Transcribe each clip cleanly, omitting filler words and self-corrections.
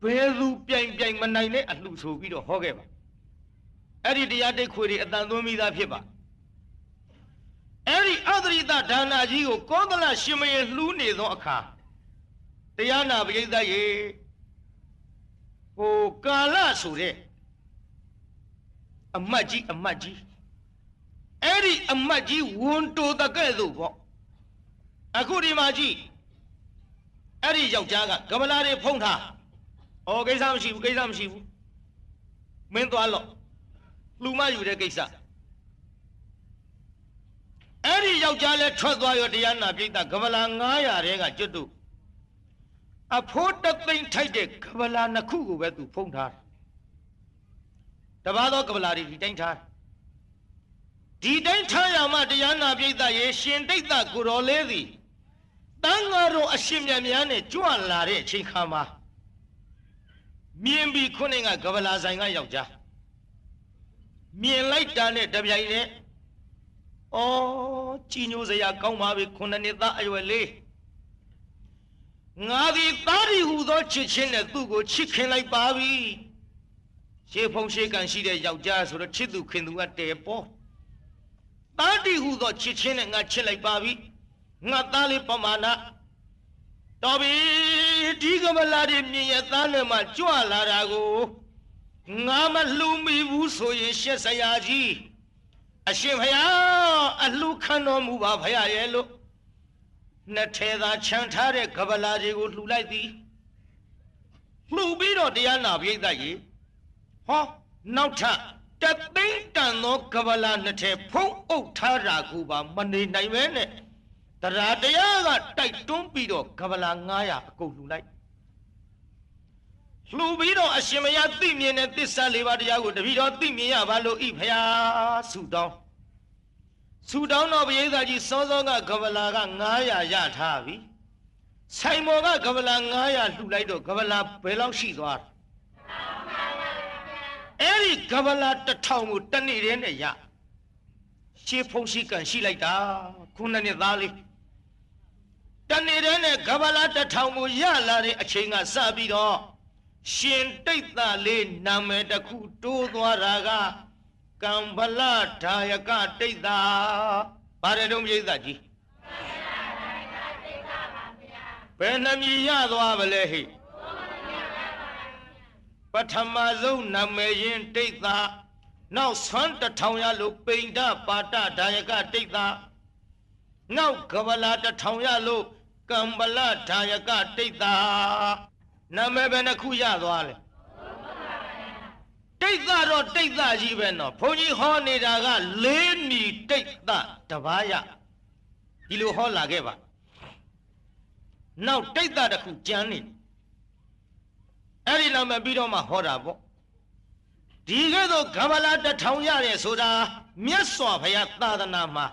ဘယ်သူပြိုင်ပြိုင်မနိုင်တဲ့အလှဆိုပြီးတော့ဟောခဲ့ပါအဲ့ဒီတရားတိတ်ခွေတွေအတန်သွင်းပြီးသားဖြစ်ပါအဲ့ဒီအသရိတဒါနာကြီးကိုကောသလရှင်မင်းလှူးနေသောအခါတရားနာပရိသတ်ရေကာလဆိုတဲ့အမတ်ကြီးအဲ့ဒီအမတ်ကြီးဝန်တိုတကဲ့သို့ပေါ့အခုဒီမှာကြည့်အဲ့ဒီယောက်ျားကကမလာတွေဖုံးထားကိစ္စမရှိဘူးမင်းသွားလော့လူမယူတဲ့ကိစ္စအဲ့ဒီယောက်ျားလဲထွက်သွားရောတရားနာပြိတ္တကမလာ900တဲကကျွတ်တို့အဖိုးတသိန်းထိုက်တဲ့ကမလာနှစ်ခုကိုပဲသူဖုံးထားတပါးသောကမလာတွေဒီတိုင်းထားရမှတရားနာပြိတ္တရေရှင်တိတ်တကိုတော်လေးသည်တန်ဃာတော်အရှင်မြတ်များနဲ့ကြွလာတဲ့အချိန်ခါမှာမြင်ပြီးခုနှစ်ကကဗလာဆိုင်ကယောက်ျားမြင်လိုက်တာနဲ့တပြိုင်နက်ကြည်ညိုစရာကောင်းပါပြီ9နှစ်သားအရွယ်လေးငါဒီသားဒီဟူသောချစ်ချင်းနဲ့သူ့ကိုချစ်ခင်လိုက်ပါပြီရှေးဖုံးရှေးကန်ရှိတဲ့ယောက်ျားဆိုတော့ချစ်သူခင်သူကတဲပေါ်သားဒီဟူသောချစ်ချင်းနဲ့ငါချစ်လိုက်ပါပြီငါသားလေးပမာဏတော်ပြီဒီကမလာတွေမြင်ရသားနဲ့မှကြွလာတာကိုငါမလှူမိဘူးဆိုရင်ရှက်စရာကြီးအရှင်ဘုရားအလှခံတော်မူပါဘုရားရဲ့လို့နှစ်ထဲသာခြံထားတဲ့ကမလာတွေကိုလှူလိုက်သည်လှူပြီးတော့တရားနာပြိဿကြီးနောက်ထပ်တသိန်းတန်သောကမလာနှစ်ထဲဖုံးအုပ်ထားတာကိုပါမနေနိုင်ပဲနဲ့တရားကတိုက်တွန်းပြီးတော့ကဗလာ900အကုန်လှူလိုက်လှူပြီးတော့အရှင်မယားသိမြင်တဲ့သစ္စာ၄ပါးတရားကိုတပည့်တော်သိမြင်ရပါလို့ဤဖျားဆူတောင်းတော့ဘုရားကြီးစောစောကကဗလာက900ရထားပြီဆိုင်မော်ကကဗလာ900လှူလိုက်တော့ကဗလာဘယ်လောက်ရှိသွားအဲ့ဒီကဗလာ1000ကိုတနေ့တည်းနဲ့ရရှေးဖုံးရှိကန်ရှိလိုက်တာခုနှစ်သားလေးတနေ့တည်းနဲ့ကဗလာ1000ကိုရလာတဲ့အချိန်ကစပြီးတော့ရှင်တိတ်တလေးနာမည်တစ်ခုတိုးသွားတာကကံဗလာဒါယကတိတ်တာပါတယ်တော့ပြိဿကြီးဘယ်နှမည်ရသွားဗလဲဟိပထမဆုံးနာမည်ရင်တိတ်တာနောက်ဆွမ်း1000ရလို့ပိန္ဒပါတဒါယကတိတ်တာနောက်ကဗလာ1000ရလို့ကံဗလာဒါယကတိတ်တာနာမည်ပဲနှစ်ခုရသွားလေတိတ်တာတော့တိတ်တာကြီးပဲနော်ဘုန်းကြီးဟောနေတာက4နီတိတ်တာတပါးရဒီလိုဟောလာခဲ့ပါနောက်တိတ်တာတစ်ခုကျန်နေအဲ့ဒီနာမည်ပြီးတော့မှဟောတာပေါ့ဒီကဲ့သို့ကဗလာ1000ရတယ်ဆိုတာမြတ်စွာဘုရားသာသနာမှာ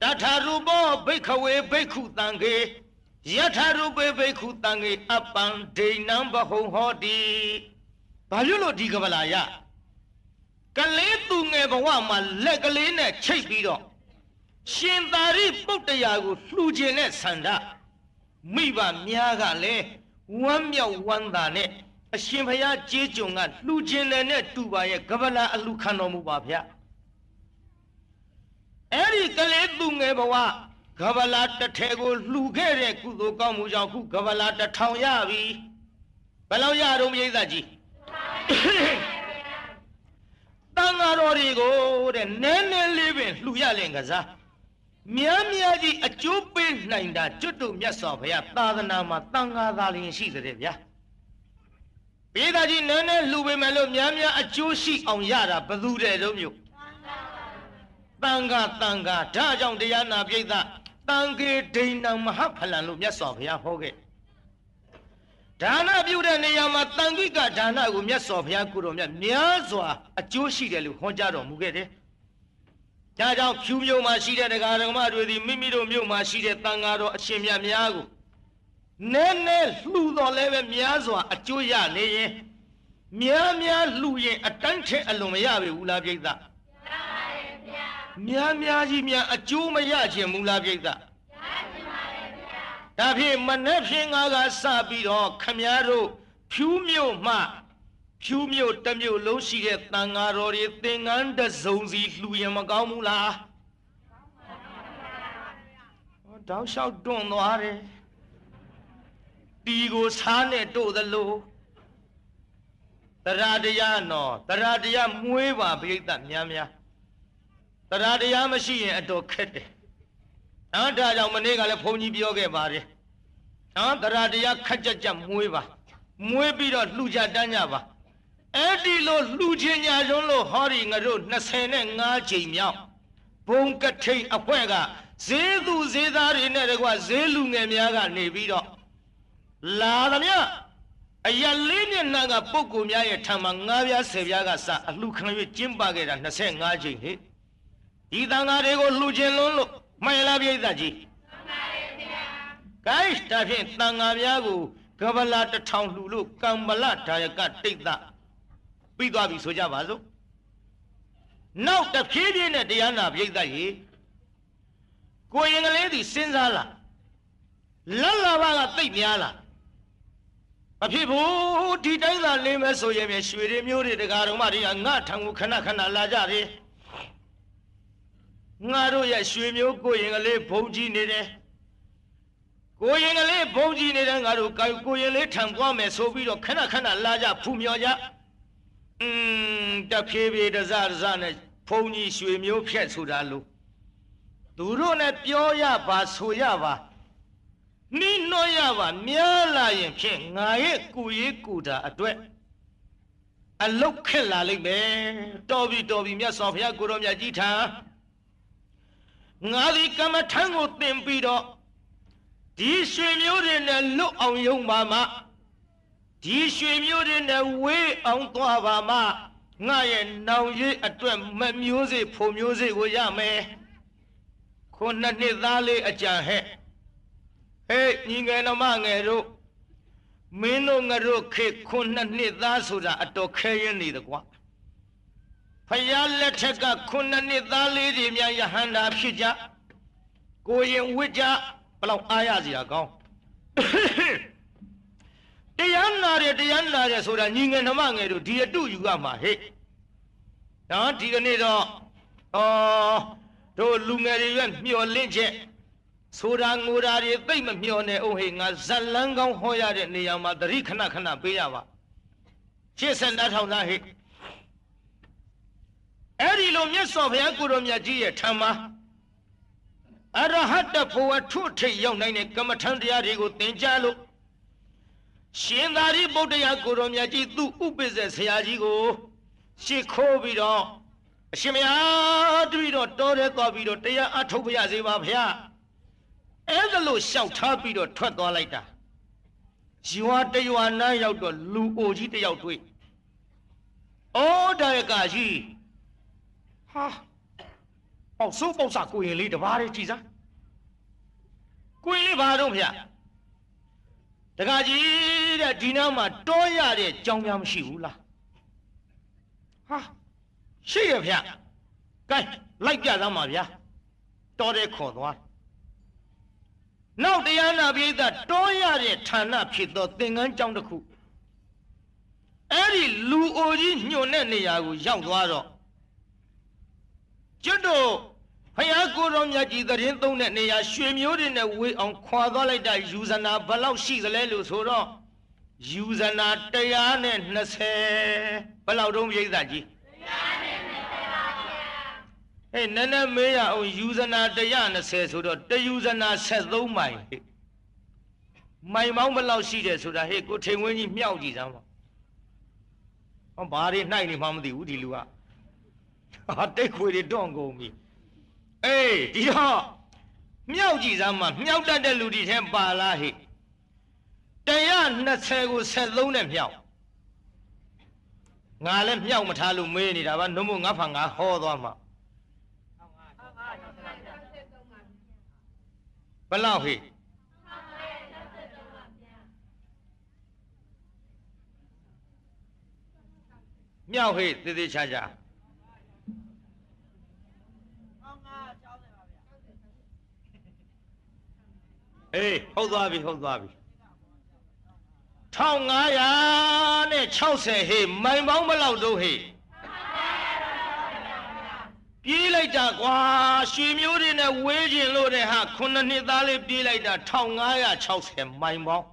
တထာရူပောဘိက္ခဝေဘိက္ခုတံခေယထာရူပေဘိက္ခုတံခေအပံဒိဏံဘဟုံဟောတိဘာလို့ဒီကဗလာရကလေးသူငယ်ဘဝမှာလက်ကလေးနဲ့ချိတ်ပြီးတော့ရှင်သာရိပုတ္တရာကိုလှူခြင်းနဲ့ဆန္ဒမိဘများကလည်းဝမ်းမြောက်ဝမ်းသာနဲ့အရှင်ဘုရားကြေးကျွန်ကလှူခြင်းနဲ့တူပါရဲ့ကဗလာအလှခံတော်မူပါဗျာအဲ့ဒီကလေးသူငယ်ဘဝကဗလာတစ်ထဲကိုလှူခဲ့တဲ့ကုသိုလ်ကောင်းမှုကြောင့်ခုကဗလာ1000ရပြီဘယ်လောက်ရတော့ပြိဿကြီးတန်ဃာတော်တွေကိုတဲ့နည်းနည်းလေးပင်လှူရလင်ကစားများကြီးအကျိုးပေးနိုင်တာကျွတ်တို့မြတ်စွာဘုရားသာသနာမှာတန်ဃာသားလျင်ရှိတဲ့ဗျာပြိဿကြီးနည်းနည်းလှူပေးမယ်လို့များအကျိုးရှိအောင်ရတာဘယ်သူတဲ့တို့မျိုးတန်ဃာဒါကြောင့်တရားနာပြိဿတန်ခေဒိဏံမဟာဖလံလို့မြတ်စွာဘုရားဟောခဲ့ဒါနပြုတဲ့နေရာမှာတန်ခိကဒါနကိုမြတ်စွာဘုရားကိုတော်မြတ်များစွာအကျိုးရှိတယ်လို့ဟောကြားတော်မူခဲ့တယ်ဒါကြောင့်ဖြူမြို့မှာရှိတဲ့တရားဓမ္မတွေသည်မိမိတို့မြို့မှာရှိတဲ့တန်ဃာတော်အရှင်မြတ်များကိုနည်းနည်းလှူတော်လည်းပဲများစွာအကျိုးရနေရင်များလှူရင်အတိုင်းထက်အလွန်မရပြီဘူးလားပြိဿများကြီးအကျိုးမရခြင်းမူလားပြိဿ ဒါဖြင့်မနေ့ဖြင့်ငါကစပြီးတော့ခမည်းတော်ဖြူးမြို့မှဖြူးမြို့တစ်မြို့လုံးရှိတဲ့တန်ဃာတော်တွေသင်္ကန်းတစ်စုံစီလှူရင်မကောင်းဘူးလားတောက်လျှောက်တွန့်သွားတယ်တီကိုစားနဲ့တို့သလိုတရားတရားနော်တရားတရားမွေးပါပြိဿများများတရားတရားမရှိရင်အတော်ခက်တယ်ဒါကြောင့်မနေ့ကလည်းဘုန်းကြီးပြောခဲ့ပါတယ်တရားတရားခက်ကြကြမွေးပါမွေးပြီးတော့လှူကြတန်းကြပါအဲ့ဒီလိုလှူခြင်းညာရုံးလို့ဟောဒီငါတို့25ချိန်မြောက်ဘုံကထိန်အဖွဲ့ကဈေးသူဈေးသားတွေနဲ့တကွဈေးလူငယ်များကနေပြီးတော့လာသမျှအရာလေးမျက်နှာကပုဂ္ဂိုလ်များရဲ့ထံမှာ9ပြား10ပြားကစအလှခံ၍ကျင်းပခဲ့တာ25ချိန်ဟဲ့ဒီသံဃာတွေကိုလှူခြင်းလုံးလို့မှန်လားပြိဿကြီးမှန်ပါတယ်ဗျာ gain ဒါဖြင့်သံဃာများကိုကဗလာ1000လှူလို့ကံဗလဒါယကတိတ်သပြီးသွားပြီဆိုကြပါစို့နောက်တစ်ဖြည်းဖြည်းနဲ့တရားနာပြိဿကြီးကိုရင်ကလေးဒီစဉ်းစားလာလက်လာပါကတိတ်များလာမဖြစ်ဘူးဒီတိုင်းသာလေးမဲဆိုရင်ရွှေတွေမျိုးတွေတကားတော်မှတွေကငါထံကိုခဏခဏလာကြတယ်ငါတို့ရဲ့ရွှေမျိုးကိုရင်ကလေးဘုံကြီးနေတယ်ကိုရင်ကလေးဘုံကြီးနေတယ်ငါတို့ကိုရင်လေးထံသွားမယ်ဆိုပြီးတော့ခဏခဏလာကြဖူးမြော်ကြတဖြည်းဖြည်းတစတစနဲ့ဘုံကြီးရွှေမျိုးဖြက်ဆိုတာလို့သူတို့နဲ့ပြောရပါဆိုရပါနိနှောရပါများလာရင်ဖြင့်ငါရဲ့ကိုရေးကိုတာအတွက်အလုတ်ခက်လာလိမ့်မယ်တော်ပြီမြတ်စွာဘုရားကိုရောမြတ်ကြီးထံငါဒီကမ္မထံကိုသင်ပြီးတော့ဒီရွှေမျိုးတွေနဲ့လွတ်အောင်ယုံပါမှဒီရွှေမျိုးတွေနဲ့ဝေးအောင်သွားပါမှငါရဲ့နောင်ရေးအတွက်မမျိုးစေဖို့မျိုးစေကိုရမယ်ခုနှစ်သားလေးအကြံဟဲ့ဟေးညီငယ်နှမငယ်တို့မင်းတို့ငါတို့ခေခုနှစ်သားဆိုတာအတော်ခဲရင်နေတယ်ကွာဖယားလက်ထက်ကခုနှစ်သားလေးတွေများယဟန္တာဖြစ်ကြကိုရင်ဝစ်ကြဘလောက်အားရစရာကောင်းတရားနာတယ်ဆိုတာညီငယ်နှမငယ်တို့ဒီအတူယူရမှာဟဲ့နော်ဒီကနေ့တော့တို့လူငယ်တွေရဲ့မျှော်လင့်ချက်ဆိုတာငိုတာတွေသိမ့်မမျှော်နဲ့အိုးဟေးငါဇလန်းကောင်းဟောရတဲ့နေရာမှာသတိခဏပေးရပါရှေ့ဆက်တထောင်သားဟဲ့အဲ့ဒီလိုမြတ်စွာဘုရားကိုရောမြတ်ကြီးရဲ့ထံမှာအရဟတဘဝထုထိတ်ရောက်နိုင်တဲ့ကမ္မထံတရားတွေကိုသင်ကြားလို့ရှင်သာရိပုတ္တရာကိုရောမြတ်ကြီးသူ့ဥပိ္ပဇေဆရာကြီးကိုရှေ့ခိုးပြီးတော့အရှင်မယားတပည့်တော်တော်ရဲသွားပြီးတော့တရားအထုတ်ပြရစေပါဗျာအဲ့ဒါလို့ရှောက်ထားပြီးတော့ထွက်သွားလိုက်တာရွာတရွာနားရောက်တော့လူအိုကြီးတယောက်တွေ့ဩဒါရကကြီးဟာပေါက်စိုးပေါက်စားကိုရင်လေးတပါးလေးကြည်စားကိုရင်လေးဘာတော့ဗျာတကကြီးတဲ့ဒီနားမှာတောရတဲ့ကြောင်များမရှိဘူးလားဟာရှိရဗျာကဲလိုက်ပြသားမှာဗျာတောတဲ့ခေါ်သွားနောက်တရားနာပိဋကတောရတဲ့ဌာနဖြစ်သောသင်္ကန်းကျောင်းတစ်ခုအဲ့ဒီလူအိုကြီးညွန်တဲ့နေရာကိုရောက်သွားတော့ကျွတ်တို့ဖယားကိုတော်မြတ်ကြီးသတင်းသုံးတဲ့နေရာရွှေမျိုးတွေနဲ့ဝေးအောင်ခွာသွားလိုက်တာယူဇနာဘယ်လောက်ရှိသလဲလို့ဆိုတော့ယူဇနာ120ဘယ်လောက်တုံးပြိဿကြီး120ပါဗျာဟဲ့နည်းနည်းမေးရအောင်ယူဇနာ120ဆိုတော့တယူဇနာ73မိုင်မိုင်မောင်းဘယ်လောက်ရှိတယ်ဆိုတာဟဲ့ကိုထိန်ဝင်းကြီးမြောက်ကြည့်စမ်းပါဟောဘာတွေနှိုက်နေမှမသိဘူးဒီလူကဟာတိတ်ခွေတွေတွန့်ကုန်ပြီအေးဒီတော့မြောက်ကြည့်စမ်းမှာမြောက်တတ်တဲ့လူတွေထဲပါလားဟဲ့120ကို73နဲ့မြောက်ငါလည်းမြောက်မထားလို့မေးနေတာပါနှုတ်မို့ငါဖန်ငါဟောသွားမှာဘယ်လောက်ဟဲ့မြောက်ဟဲ့သေသေးချာချာ အေးဟုတ်သွားပြီ1560ဟေးမိုင်ပေါင်းဘယ်လောက်တော့ဟေးပြေးလိုက်တာကွာရွှေမျိုးတွေနဲ့ဝေးကျင်လို့တဲ့ဟာ9နှစ်သားလေးပြေးလိုက်တာ1560မိုင်ပေါင်း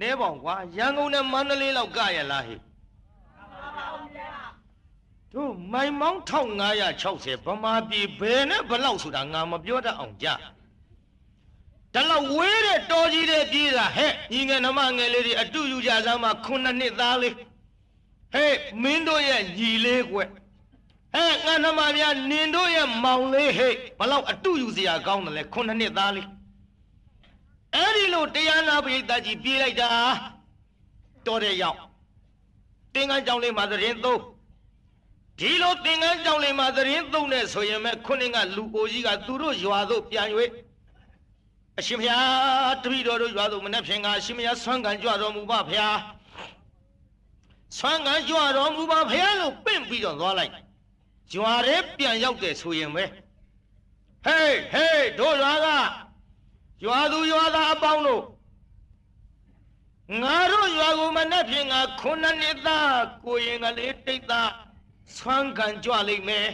နဲပေါင်ကွာရန်ကုန်နဲ့မန္တလေးလောက်ကရလားဟေးတို့မိုင်ပေါင်း1560ဗမာပြည်ဘယ်နဲ့ဘလောက်ဆိုတာငါမပြောတတ်အောင်ကြဒါလောက်ဝေးတဲ့တော်ကြီးတဲ့ပြေးတာဟဲ့ညီငယ်နှမငယ်လေးတွေအတူယူကြစမ်းမှာ9နှစ်သားလေးဟဲ့မင်းတို့ရဲ့ညီလေးကွဟဲ့ငါနှမများနင်တို့ရဲ့မောင်လေးဟဲ့ဘလောက်အတူယူစရာကောင်းတယ်လဲ9နှစ်သားလေးအဲ့ဒီလိုတရားနာပရိသတ်ကြီးပြေးလိုက်တာတော်တဲ့ရောက်တင်ကန်းကြောင်လေးမှာသတင်းသုံးဒီလိုတင်ကန်းကြောင်လေးမှာသတင်းသုံးနေဆိုရင်မဲ့ခုနှစ်ကလူအိုကြီးကသူတို့ရွာသို့ပြန်၍အရှင်ဘုရားတပည့်တော်တို့ရွာသို့မနေ့ဖြင့်ကအရှင်ဘုရားဆွမ်းခံကြွတော်မူပါဘုရားဆွမ်းခံကြွတော်မူပါဘုရားလို့ပင့်ပြီးတော့သွားလိုက်ရွာထဲပြန်ရောက်တယ်ဆိုရင်ပဲဟေးတို့ရွာကရွာသူရွာသားအပေါင်းတို့ငါတို့ရွာကိုမနေ့ဖြင့်က9နှစ်သားကိုရင်ကလေးတိတ်သားဆွမ်းခံကြွလိမ့်မယ်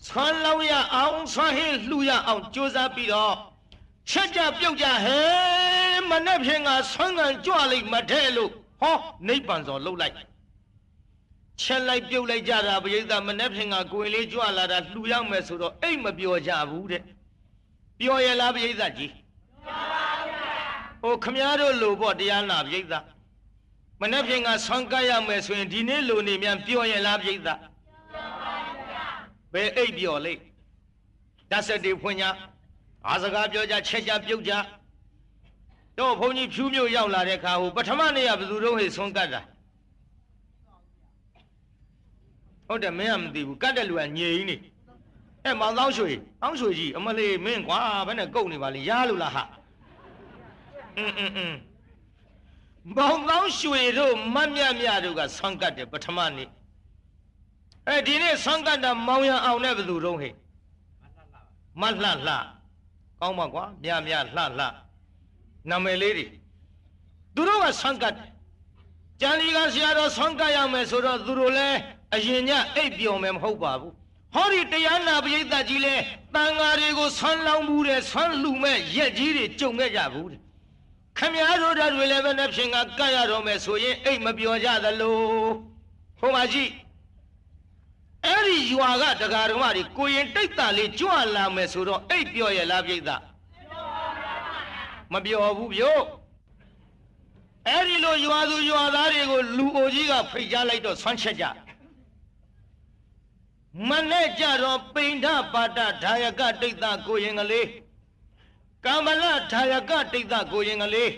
ဆွမ်းလောင်းရအောင်ဆွမ်းဟင်းလှူရအောင်ကြိုးစားပြီးတော့ချက်ကြပြုတ်ကြဟဲမနေ့ဖြင့်ကဆွမ်းခံကြွလိမ့်မထဲလို့ဟောနိဗ္ဗာန်စောလှုပ်လိုက်ချက်လိုက်ပြုတ်လိုက်ကြတာပရိသတ်မနေ့ဖြင့်ကကိုယ်လေးကြွလာတာလှူရမယ်ဆိုတော့အိတ်မပြောကြဘူးတဲ့ပြောရလားပရိသတ်ကြီးပြောပါဗျာဟိုခမည်းတော်လို့ပေါ့တရားနာပရိသတ်မနေ့ဖြင့်ကဆွမ်းကရမယ်ဆိုရင်ဒီနေ့လူနေမြန်ပြောရလားပရိသတ်ပြောပါဗျာဘယ်အိတ်ပြောလိမ့်ဓာတ်စက်တွေဖွင့်ကြအားစကားပြောကြချက်ကြပြုတ်ကြတော့ဘုန်းကြီးဖြူးမြို့ရောက်လာတဲ့အခါဟိုပထမနေ့ကဘယ်သူတို့ဟိဆွမ်းကတ်တာဟုတ်တယ်မင်းကမသိဘူးကတ်တဲ့လူကညေကြီးနေအဲ့မောင်သောင်းရွှေကြီးအမလေးမင်းကွာဘယ်နဲ့ကုတ်နေပါလိရားလို့လားဟာမောင်သောင်းရွှေတို့မတ်မြတို့ကဆွမ်းကတ်တယ်ပထမနေ့အဲ့ဒီနေ့ဆွမ်းကတ်တာမောင်ရအောင်နဲ့ဘယ်သူတို့ဟိမလှကောင်းပါကွာမြလှနာမည်လေးတွေသူတို့ကဆွမ်းကတ်ကြံလီကဆရာတော်ဆွမ်းကတ်ရမယ်ဆိုတော့သူတို့လည်းအရင်ညအိပ်ပျော်မယ်မဟုတ်ပါဘူးဟောဒီတရားနာပရိသတ်ကြီးလဲတန်ဃာတွေကိုဆွမ်းလောင်းဘူးတဲ့ဆွမ်းလူမဲ့ရက်ကြီးတွေကြုံခဲ့ကြဘူးတဲ့ခမည်းတော်တွေလည်းပဲနဲ့ဖြင့်ကကတ်ရတော့မယ်ဆိုရင်အိပ်မပျော်ကြသလိုဟိုမှာကြည့်အဲ့ဒီရွာကတရားဓမ္မတွေကိုရင်တိတ်တာလေးကြွလာမယ်ဆိုတော့အိပ်ပျော်ရလားပရိသတ်မပျော်ဘူးဗျို့အဲ့ဒီလိုရွာသူရွာသားတွေကိုလူအိုကြီးကဖိတ်ကြားလိုက်တော့ဆွမ်းချက်ကြမနဲ့ကြတော့ပိဋ္ဌပါဒဒါယကတိတ်တာကိုရင်ကလေးကမ္မလဒါယကတိတ်တာကိုရင်ကလေး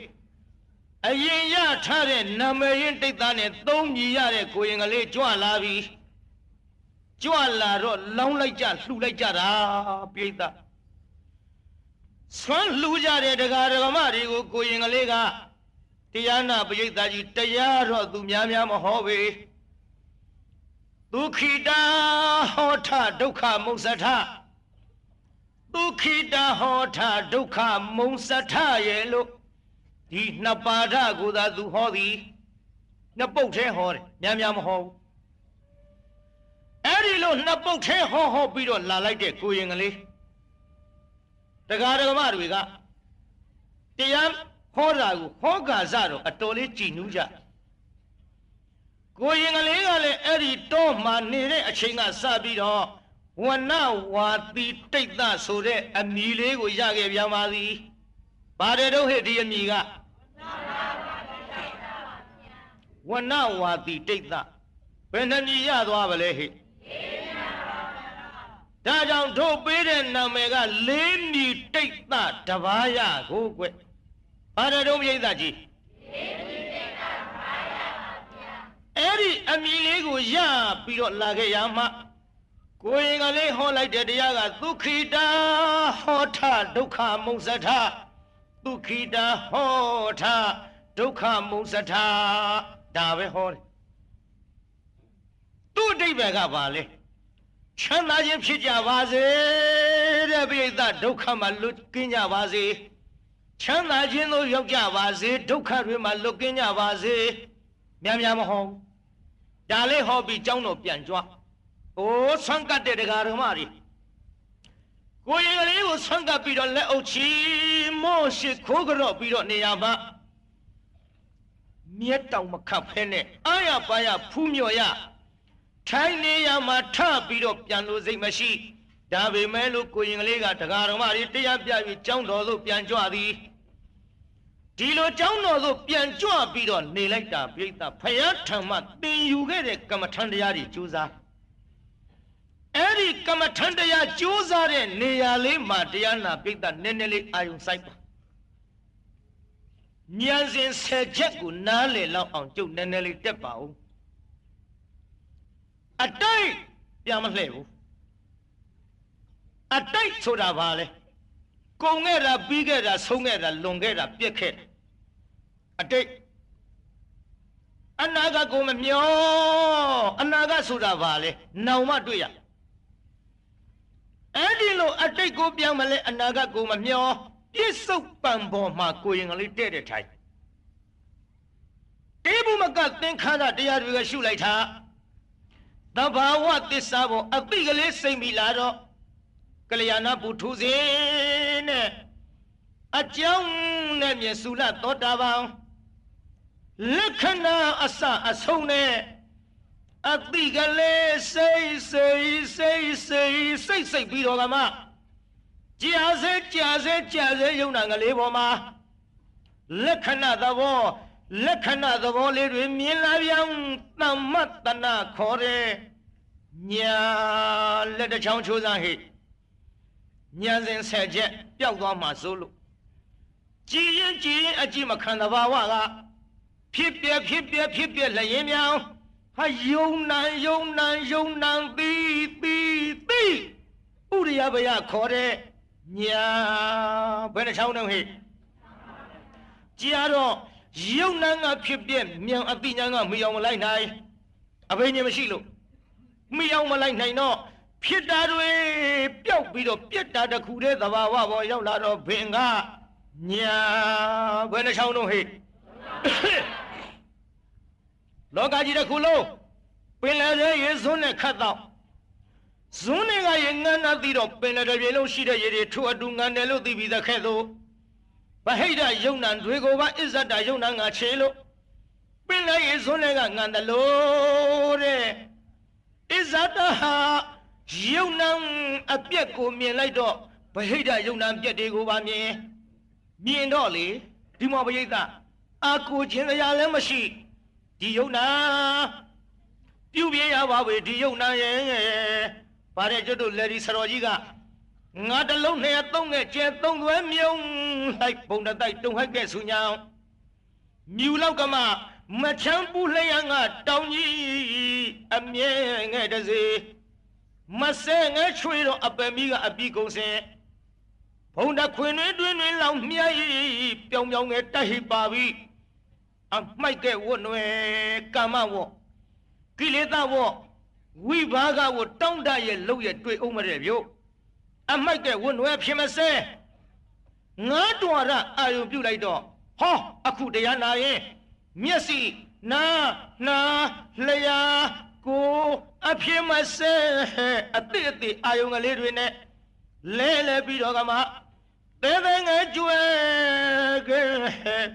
အရင်ရထားတဲ့နာမည်ရင်တိတ်တာနဲ့သုံးညီရတဲ့ကိုရင်ကလေးကြွလာပြီကြွလာတော့လောင်းလိုက်ကြလှူလိုက်ကြတာပြိဿဆွမ်းလှူကြတဲ့တရားဓမ္မတွေကိုကိုရင်ကလေးကတရားနာပရိသတ်ကြီးတရားတော့သူများမဟောပေဒုက္ခိတာဟောထဒုက္ခမုံစထဒုက္ခိတာဟောထဒုက္ခမုံစထရဲ့လို့ဒီနှစ်ပါဒကိုသာသူဟောသည်နှစ်ပုတ်ထဲဟောတယ်များမဟောဘူးအဲ့ဒီလိုနှစ်ပုတ်ထဲဟောပြီးတော့လာလိုက်တဲ့ကိုရင်ကလေးတရားဓမ္မတွေကတရားဟောတာကိုဟောကာစတော့အတော်လေးကြည်နူးကြကိုရင်ကလေးကလည်းအဲ့ဒီတောမှာနေတဲ့အချိန်ကစပြီးတော့ဝနဝါတိတိတ်သဆိုတဲ့အမည်လေးကိုရခဲ့ပြန်ပါသည်။ဘာတဲ့တော့ဟဲ့ဒီအမည်ကဝနဝါတိတိတ်သဘယ်နှမည်ရသွားပါလဲဟဲ့ဒါကြောင့်တို့ပေးတဲ့နာမည်ကလေးမည်တိတ်သတပါးရကိုကွဘာတဲ့တော့ပြိဿကြီးအဲ့ဒီအမည်လေးကိုရပြီးတော့လာခဲ့ရမှာကိုရင်ကလေးဟောလိုက်တဲ့တရားကဒုက္ခိတာဟောထဒုက္ခမုံစထဒုက္ခိတာဟောထဒုက္ခမုံစထဒါပဲဟောတယ်သူ့အဓိပ္ပာယ်ကဘာလဲ ချမ်းသာခြင်းဖြစ်ကြပါစေတဲ့ပိဋကဒုက္ခမှလွတ်ကင်းကြပါစေချမ်းသာခြင်းသို့ရောက်ကြပါစေဒုက္ခတွေမှလွတ်ကင်းကြပါစေများများမဟုတ်ဒါလေးဟောပြီးကျောင်းတော်ပြန်ကြွအိုးဆန့်ကတ်တဲ့တရားဓမ္မတွေကိုရင်ကလေးကိုဆန့်ကပ်ပြီးတော့လက်အုပ်ချီမော့ရှိခိုးကြော့ပြီးတော့နေရာမှာမြက်တောင်မခတ်ဖဲနဲ့အာရပါရဖူးမြော်ရထိုင်နေရမှာထပြီးတော့ပြန်လို့စိတ်မရှိဒါပေမဲ့လို့ကိုရင်ကလေးကတရားဓမ္မတွေတရားပြပြီးကျောင်းတော်သို့ပြန်ကြွသည်ဒီလိုကျောင်းတော်သို့ပြန်ကြွပြီးတော့နေလိုက်တာပြိဿဖယားထံမှသင်ယူခဲ့တဲ့ကမ္မထံတရားတွေကြိုးစားအဲ့ဒီကမ္မထံတရားကြိုးစားတဲ့နေရာလေးမှာတရားနာပြိဿနည်းနည်းလေးအာယုံစိုက်ပါဉာဏ်စဉ်10ချက်ကိုနားလည်လောက်အောင်ကျုပ်နည်းနည်းလေးတက်ပါဦးအတိုက်ပြန်မလှည့်ဘူးအတိုက်ဆိုတာဘာလဲကုန်ခဲ့တာပြီးခဲ့တာဆုံးခဲ့တာလွန်ခဲ့တာပြက်ခဲ့အတိုက်အနာဂတ်ကိုမမျောအနာဂတ်ဆိုတာဘာလဲနောင်မှတွေ့ရအဲ့ဒီလိုအတိတ်ကိုပြောင်းမလဲအနာဂတ်ကိုမမျောပြစ္ဆုတ်ပံပေါ်မှာကိုရင်ကလေးတဲ့တဲ့ထိုင်တေဘူးမကသင်္ခါရတရားတွေကရှုလိုက်တာသဘာဝသစ္စာပေါ်အတိကလေးစိတ်မိလာတော့ကလျာဏဘုထုဇင်းနဲ့အကြောင်းနဲ့မြေစုလသောတာပန်လက္ခဏာအစအဆုံးနဲ့အတိကလေးစိတ်ပြီးတော့ကမှကြာစေယုံနာကလေးပေါ်မှာလက္ခဏာသဘောလေးတွေမြင်လာပြောင်းသမ္မတနာခေါ်တဲ့ညာလက်တစ်ချောင်းချိုးစားဟိညာစဉ်10ချက်ပျောက်သွားမှစိုးလို့ကြည်ရင်အကြည့်မခံသဘာဝကဖြစ်ပြလက်ရင်မြောင်ဟာယုံနံပြီးဥရိယဘယခေါ်တဲ့ညာဘယ်နှချောင်းတော့ဟဲ့ကြာတော့ယုံနံကဖြစ်ပြမြန်အတိညာကမီအောင်မလိုက်နိုင်အဘိညာဉ်မရှိလို့မီအောင်မလိုက်နိုင်တော့ဖြစ်တာတွေပျောက်ပြီးတော့ပြက်တာတစ်ခုတည်းသဘာဝပေါ်ရောက်လာတော့ဘင်ကညာဘယ်နှချောင်းတော့ဟဲ့လောကကြီးတစ်ခုလုံးပင်လယ်ရေစွန်းနဲ့ခတ်တော့ဇွန်းတွေကရေငန်းနာသိတော့ပင်လယ်တစ်ပြေလုံးရှိတဲ့ရေတွေထို့အတူငန်းတယ်လို့သိပြီးသခဲ့သို့ဗဟိတယုံနံတွေကိုပါအစ္ဆဒယုံနံငါချေလို့ပင်လယ်ရေစွန်းတွေကငန်းတယ်လို့တဲ့အစ္ဆဒဟာယုံနံအပြက်ကိုမြင်လိုက်တော့ဗဟိတယုံနံပြက်တွေကိုပါမြင်တော့လေဒီမောပရိသအာကိုခြင်းတရားလည်းမရှိဒီယုံနာပြုပြရပါပဲဒီယုံနာရဲ့ဗါတဲ့ကျွတ်တို့လက်ဒီဆရောကြီးကငါတလုံးနဲ့သုံးနဲ့ကျဲသုံးသွဲမြုံလိုက်ပုံတတိုက်တုံဟက်ကဲ့ဆူညာမြူလောက်ကမှမချမ်းပူလျက်ငါတောင်းကြီးအမြဲငဲ့တစေမဆဲငဲချွေတော့အပယ်မီကအပြီးကုန်စင်ဘုံတခွင်တွင်လောင်မြဲပြောင်ငယ်တိုက်ဟိပါပြီအမိုက်ကဲ့ဝတ်နွယ်ကာမဝတ်ကိလေသာဝတ်ဝိဘာဂဝတ်တောင်းတရဲ့လောက်ရဲ့တွေ့အောင်မတဲ့ဗျို့အမိုက်ကဲ့ဝတ်နွယ်ဖြစ်မစဲငါတော်ရအာယုပြုလိုက်တော့ဟောအခုတရားနာရင်မျက်စိနာလျာကိုအဖြစ်မစဲအတိအာယုကလေးတွေနဲ့လဲပြီးတော့ကမှတဲငယ်ကျွဲ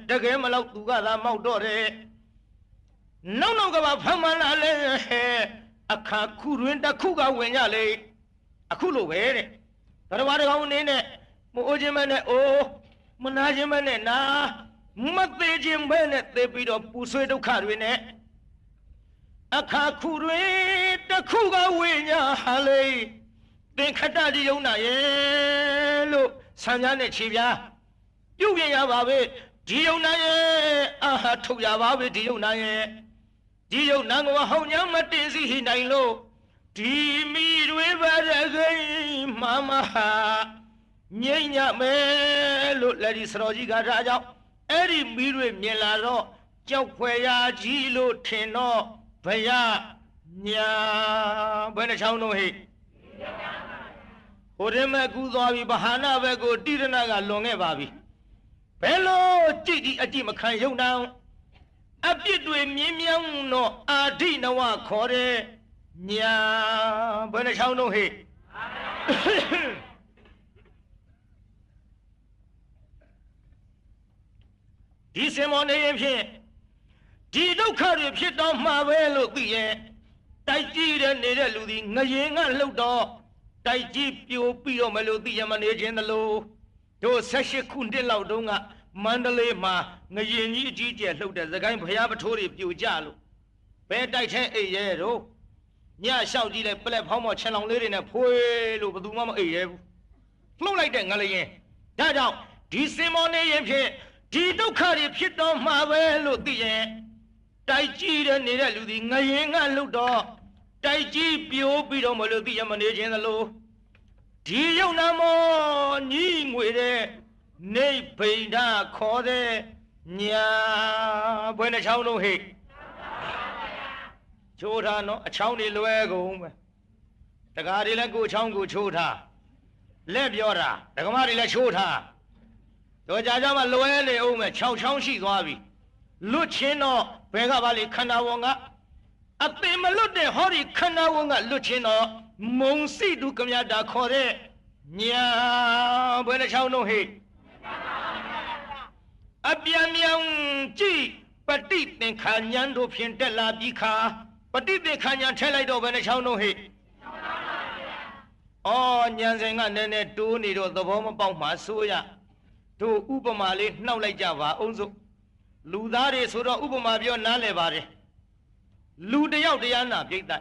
တကယ်မလောက်သူကသာမောက်တော့တယ်နောက်ကပါဖမ်းမလာလဲအခါခုတွင်တစ်ခုကဝင်ကြလေအခုလိုပဲတဲ့တော်တကောင်နေနဲ့မအိုးခြင်းမနဲ့အိုးမနာခြင်းမနဲ့နာမသေးခြင်းပဲနဲ့သေပြီးတော့ပူဆွေးဒုက္ခတွေနဲ့အခါခုတွင်တစ်ခုကဝင်ကြလေသင်္ခတ္တဒီယုံနာရဲ့လို့ဆံများနဲ့ခြေပြားပြုတ်ပြင်ရပါပဲဒီယုံနာရဲ့အာဟာထုတ်ရပါပဲဒီယုံနာရဲ့ဒီယုံနာကိုဟောင်းညမတင်စီဟိနိုင်လို့ဒီမိတွေပါရခိုင်မမဟာငိမ့်ညမယ်လို့လက်ဒီစတော်ကြီးကဒါကြောင့်အဲ့ဒီမိတွေမြင်လာတော့ကြောက်ဖွယ်ရာကြီးလို့ထင်တော့ဘယညာဘယ်နှချောင်းတော့ဟိ ဟိုရင်မဲ့ကူးသွားပြီဗဟာနာဘက်ကိုတိရဏကလွန်ခဲ့ပါပြီဘယ်လိုကြည့်ဒီအကြည့်မခံယုံတောင်အပြစ်တွေမြင်းမြောင်းတော့အာဓိနဝခေါ်တဲ့ညာဘယ်နှချောင်းတော့ဟဲ့ဒီစင်မောနေရင်ဖြင့်ဒီဒုက္ခတွေဖြစ်တော့မှာပဲလို့သိရဲ့တိုက်ကြည့်တဲ့နေတဲ့လူသည်ငရင်ကလှုပ်တော့တိုက်ကြည့်ပြိုပြီးတော့မလို့သိရမနေခြင်းသလိုတို့18ခုနှစ်လောက်တုန်းကမန္တလေးမှာငရင်ကြီးအကြီးကျယ်လှုပ်တဲ့သခိုင်းဘုရားပထိုးတွေပြိုကျလို့ဘယ်တိုက်ထဲအိပ်ရဲတော့ညလျှောက်ကြည့်လိုက်ပလက်ဖောင်းမော်ခြံလောင်လေးတွေနဲ့ဖွေးလို့ဘယ်သူမှမအိပ်ရဲဘူးလှုပ်လိုက်တဲ့ငလျင်ဒါကြောင့်ဒီစင်မောနေရင်ဖြင့်ဒီဒုက္ခတွေဖြစ်တော့မှာပဲလို့သိရင်တိုက်ကြည့်တဲ့နေတဲ့လူသည်ငရင်ကလှုပ်တော့တိုက်ကြည့်ပြိုပြီးတော့မလို့သိရမနေခြင်းသလိုဒီယုံနာမောညီငွေတဲ့နေဗိဓာခေါ်တဲ့ညာဘယ်နှချောင်းတော့ဟဲ့ချိုးထားနော်အချောင်းတွေလွဲကုန်ပဲတကားတွေလည်းကိုချောင်းကိုချိုးထားလက်ပြောတာဒကမတွေလည်းချိုးထားတော့ကြာကြမှာလွဲနေအောင်မဲ့6ချောင်းရှိသွားပြီလွတ်ချင်းတော့ဘယ်ကပါလေခန္ဓာဝန်ကအပင်မလွတ်တဲ့ဟောဒီခန္ဓာဝန်ကလွတ်ချင်းတော့မုံစိတုကမြတာခေါ်တဲ့ညာဘယ်နှချောင်းတော့ဟဲ့အပြန်မြောင်ကြည့်ပฏิသင်္ခာဉာဏ်တို့ဖြင့်တက်လာပြီးခါပฏิသင်္ခာဉာဏ်ထဲလိုက်တော့ဘယ်နှချောင်းတော့ဟဲ့အော်ဉာဏ်စဉ်ကနည်းနည်းတိုးနေတော့သဘောမပေါက်မှဆိုရတို့ဥပမာလေးနှောက်လိုက်ကြပါအောင်စို့လူသားတွေဆိုတော့ဥပမာပြောနားလည်ပါတယ်လူတယောက်တရားနာပြိတ္တ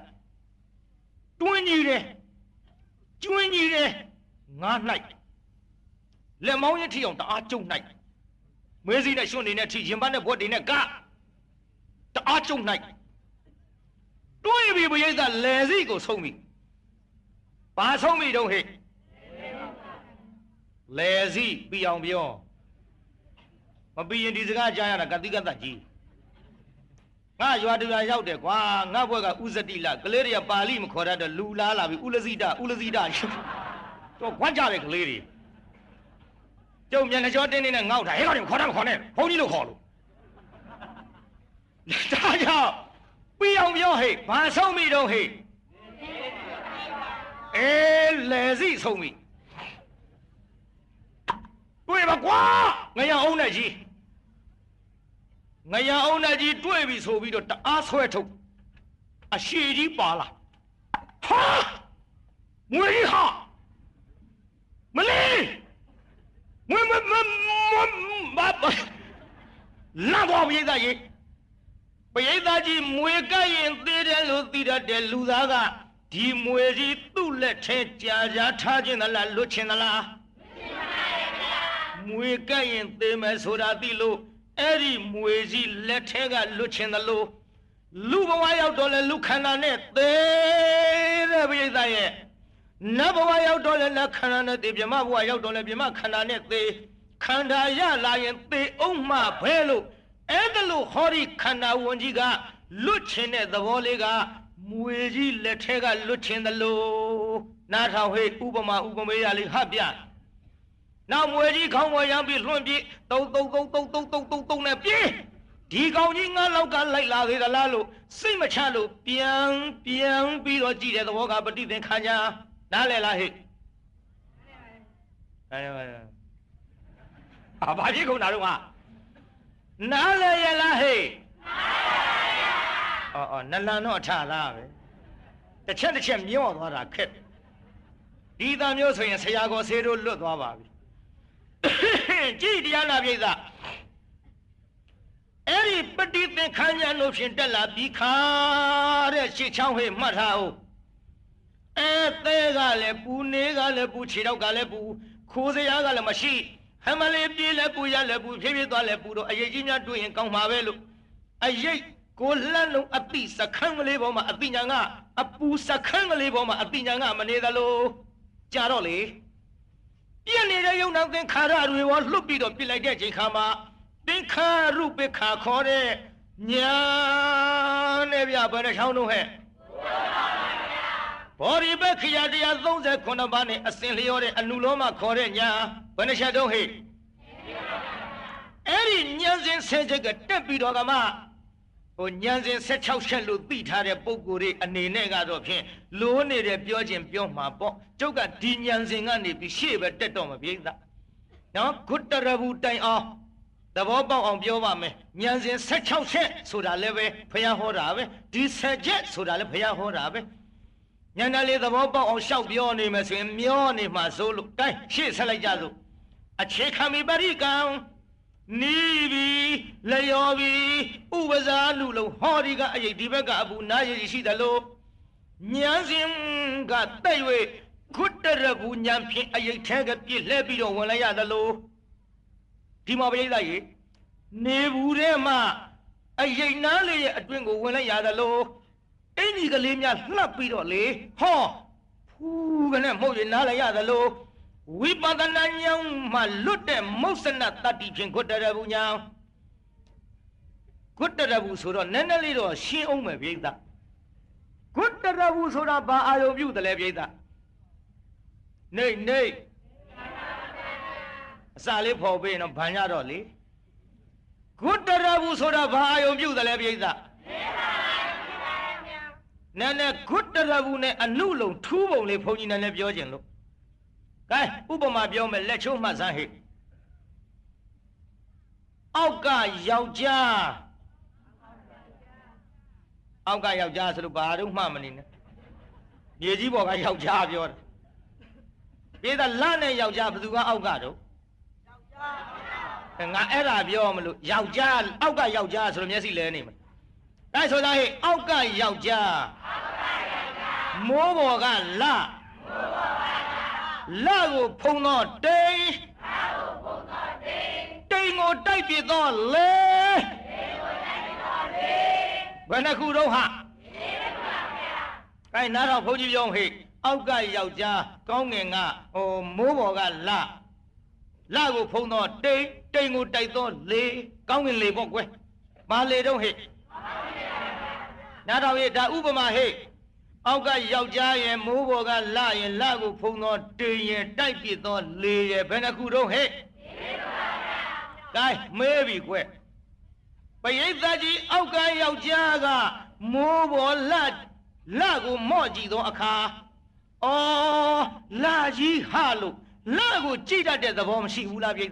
တွင်းကြီးတယ်ကျွင်းကြီးတယ်ငါ၌လက်မောင်းရင်ထီအောင်တအားကျုံ၌မဲစီနဲ့ရွှွန်နေနဲ့ထီရင်ပတ်နဲ့ဘွက်တွေနဲ့ကတအားကျုံ၌တွင်းပြီပြိတ္တလယ်စီကိုဆုံးပြီဘာဆုံးပြီတော့ဟဲ့လယ်စီပြီးအောင်ပြောမပြီးရင်ဒီစကားကြားရတာကတိကတကြီးငါရွာတူရွာရောက်တယ်ကွာငါဘွက်ကဥဇတိလကလေးတွေကပါဠိမခေါ်တတ်တော့လူလားလာပြီဥလစီတတော့ခွမ်းကြတယ်ကလေးတွေကျုံမြန်နှကြောတင်းတင်းနဲ့ငေါ့တာဟဲ့ကောင်တွေခေါ်တာမခေါ်နဲ့ဘုန်းကြီးလို့ခေါ်လို့ဒါကြောင့်ပြီးအောင်ပြောဟဲ့ဘာဆုံးပြီတော့ဟဲ့လယ်စီဆုံးပြီတွေ့ပါကွာငရအောင်နဲ့ကြီးငရအောင်နဲ့ကြီးတွေ့ပြီဆိုပြီးတော့တအားဆွဲထုတ်အရှိကြီးပါလာဟာမွေကြီးဟာမလေးမလာတော့ပြိဿကြီးပြိဿကြီးမွေကရင်သေးတယ်လို့သိတတ်တဲ့လူသားကဒီမွေကြီးသူ့လက်ထဲကြာထားခြင်းသလားလွတ်ခြင်းသလားမွေကရင်သေးမယ်ဆိုတာသိလို့အဲ့ဒီမွေကြီးလက်ထဲကလွတ်ခြင်းသလိုလူဘဝရောက်တော့လဲလူခန္ဓာနဲ့သေးတဲ့ပြိဿရဲ့နတ်ဘဝရောက်တော့လဲနတ်ခန္ဓာနဲ့သေပြမဘဝရောက်တော့လဲပြမခန္ဓာနဲ့သေခန္ဓာရလာရင်သေအောင်မှဘဲလို့အဲ့ဒါလို့ဟောဒီခန္ဓာဝန်ကြီးကလွတ်ခြင်းတဲ့သဘောလေးကမွေကြီးလက်ထဲကလွတ်ခြင်းသလိုနားထောင်ဟဲ့ဥပမာဥပမေယလေးဟပ်ပြနောက်မွေကြီးခေါင်းပေါ်ရမ်းပြီးလွှင့်ပြီးတုံနဲ့ပြေးဒီကောင်ကြီးငါလောက်ကလိုက်လာသေးသလားလို့စိတ်မချလို့ပြန်ပြီးတော့ကြည့်တဲ့သဘောကပฏิသင်္ခါညာနားလည်လားဟဲ့ဘာဖြစ်ကုန်တာတော့ကနားလည်ရလားဟဲ့အော်နလန်တော့အထလားပဲတစ်ချက်မျောသွားတာခက်ဒီသားမျိုးဆိုရင်ဆရာကောဆေးတို့လွတ်သွားပါပြီကြည်တရားနာပြိဿအဲ့ဒီပฏิသင်္ခါညာလို့ဖြင့်တက်လာပြီးခါတဲ့ရှစ်ချောင်းဟဲ့မှတ်ထားအောင်သဲကလည်းပူနေကလည်းပူခြေတော့ကလည်းပူခိုးစရာကလည်းမရှိဟမလေးပြေးလည်းပူရလည်းပူဖြည်းဖြည်းသွားလည်းပူတော့အရေးကြီးများတွေ့ရင်ကောင်းမှာပဲလို့အရေးကိုလှမ်းလုံးအတိစခန်းကလေးပေါ်မှာအတိညာကအပူစခန်းကလေးပေါ်မှာအတိညာကမနေသလိုကြာတော့လေပြည့်နေတဲ့ယုံနာသင်္ခါရတွေရောလွတ်ပြီးတော့ပြစ်လိုက်တဲ့ချိန်ခါမှာသင်္ခါရုပ္ပခါခေါ်တဲ့ညာနဲ့ဗျဘယ်နှချောင်းတော့ဟဲ့ ဘောရီဘက်ခရတရား39ပါးနဲ့အစင်လျော်တဲ့အနုလောမခေါ်တဲ့ညာဘယ်နှချက်တုံးဟဲ့အဲ့ဒီဉာဏ်စဉ်ဆဲချက်ကတက်ပြီးတော့ကမှဟိုဉာဏ်စဉ်16ချက်လို့သိထားတဲ့ပုံကိုယ်တွေအနေနဲ့ကတော့ဖြင့်လိုးနေတဲ့ပြောခြင်းပြောမှာပေါ့ကျုပ်ကဒီဉာဏ်စဉ်ကနေပြီးရှေ့ပဲတက်တော့မှာပြိဿနော်ဂုတ္တရဘူးတိုင်အောင်သဘောပေါက်အောင်ပြောပါမယ်ဉာဏ်စဉ်16ချက်ဆိုတာလည်းပဲဘုရားဟောတာပဲဒီ10ချက်ဆိုတာလည်းဘုရားဟောတာပဲဉာဏ်နဲ့လေသဘောပေါက်အောင်ရှောက်ပြောနေမယ်ဆိုရင်မျောနေမှာစိုးလို့တိုင်းရှေ့ဆက်လိုက်ကြစို့အခြေခံမိပရိကံနီးပြီလျော်ပြီဥပဇာလူလုံးဟောဒီကအရေးဒီဘက်ကအပူနာရည်ရှိတယ်လို့ဉာဏ်စဉ်ကတဲ့၍ဂုတ္တရဘူးဉာဏ်ဖြင့်အရေးထဲကပြည့်လှဲပြီးတော့ဝင်လိုက်ရတယ်လို့ဒီမှာပြိဿရေနေဘူးထဲမှာအရေးနားလေးရဲ့အတွင်းကိုဝင်လိုက်ရတယ်လို့အင်းဒီကလေးများလှပ်ပြီးတော့လေဟောဖူးကနဲ့မှုတ်ရနားလိုက်ရတယ်လို့ဝိပဿနာဉာဏ်မှာလွတ်တဲ့မௌစနတတ္တိဖြင့်ဂုတ္တရဘူးဉာဏ်ဂုတ္တရဘူးဆိုတော့နည်းနည်းလေးတော့ရှင်းအောင်မယ်ပြိဿဂုတ္တရဘူးဆိုတာဘာအာယုံပြုတယ်လဲပြိဿနေအစာလေးဖော်ပေးနော်ဗန်ရတော့လေဂုတ္တရဘူးဆိုတာဘာအာယုံပြုတယ်လဲပြိဿနည်းနည်းဂုတ္တရဘူးနဲ့အနုလုံထူးပုံလေးဘုန်းကြီးနည်းနည်းပြောခြင်းလို့ကဲဥပမာပြောမယ်လက်ချုံးမှတ်စမ်းဟဲ့အောက်ကယောက်ျားဆိုလို့ဘာတော့မှမနေနဲ့မြေကြီးပေါ်ကယောက်ျားပြောတာပြေးတာလနဲ့ယောက်ျားဘယ်သူကအောက်ကတော့ငါအဲ့ဒါပြောမလို့ယောက်ျားအောက်ကယောက်ျားဆိုလို့မျက်စိလဲနေမှာဒါဆိုတာဟဲ့အောက်ကယောက်ျားမိုးပေါ်ကလကိုဖုံတော့တိမ်ကိုတိုက်ပြတော့လေဘယ်နှခုတော့ဟာအဲနားတော့ဘုန်းကြီးပြောဟဲ့အောက်ကယောက်ျားကောင်းငင်ကဟိုမိုးပေါ်ကလကိုဖုံတော့တိမ်ကိုတိုက်တော့လေကောင်းငင်လေပေါ့ကွယ်ဘာလေတော့ဟဲ့နားတော့ဟဲ့ဒါဥပမာဟဲ့အောက်ကယောက်ျားရဲ့မိုးပေါ်ကလကိုဖုံတော့တိမ်ရဲ့တိုက်ပြတော့လေရဲ့ဘယ်နှခုတော့ဟဲ့ကဲမဲပြီကွယ်ပရိသတ်ကြီးအောက်ကယောက်ျားကမိုးပေါ်လကိုမော့ကြည့်သောအခါအော်လကြီးဟာလို့လကိုကြည့်တတ်တဲ့သဘောမရှိဘူးလားပြိဿ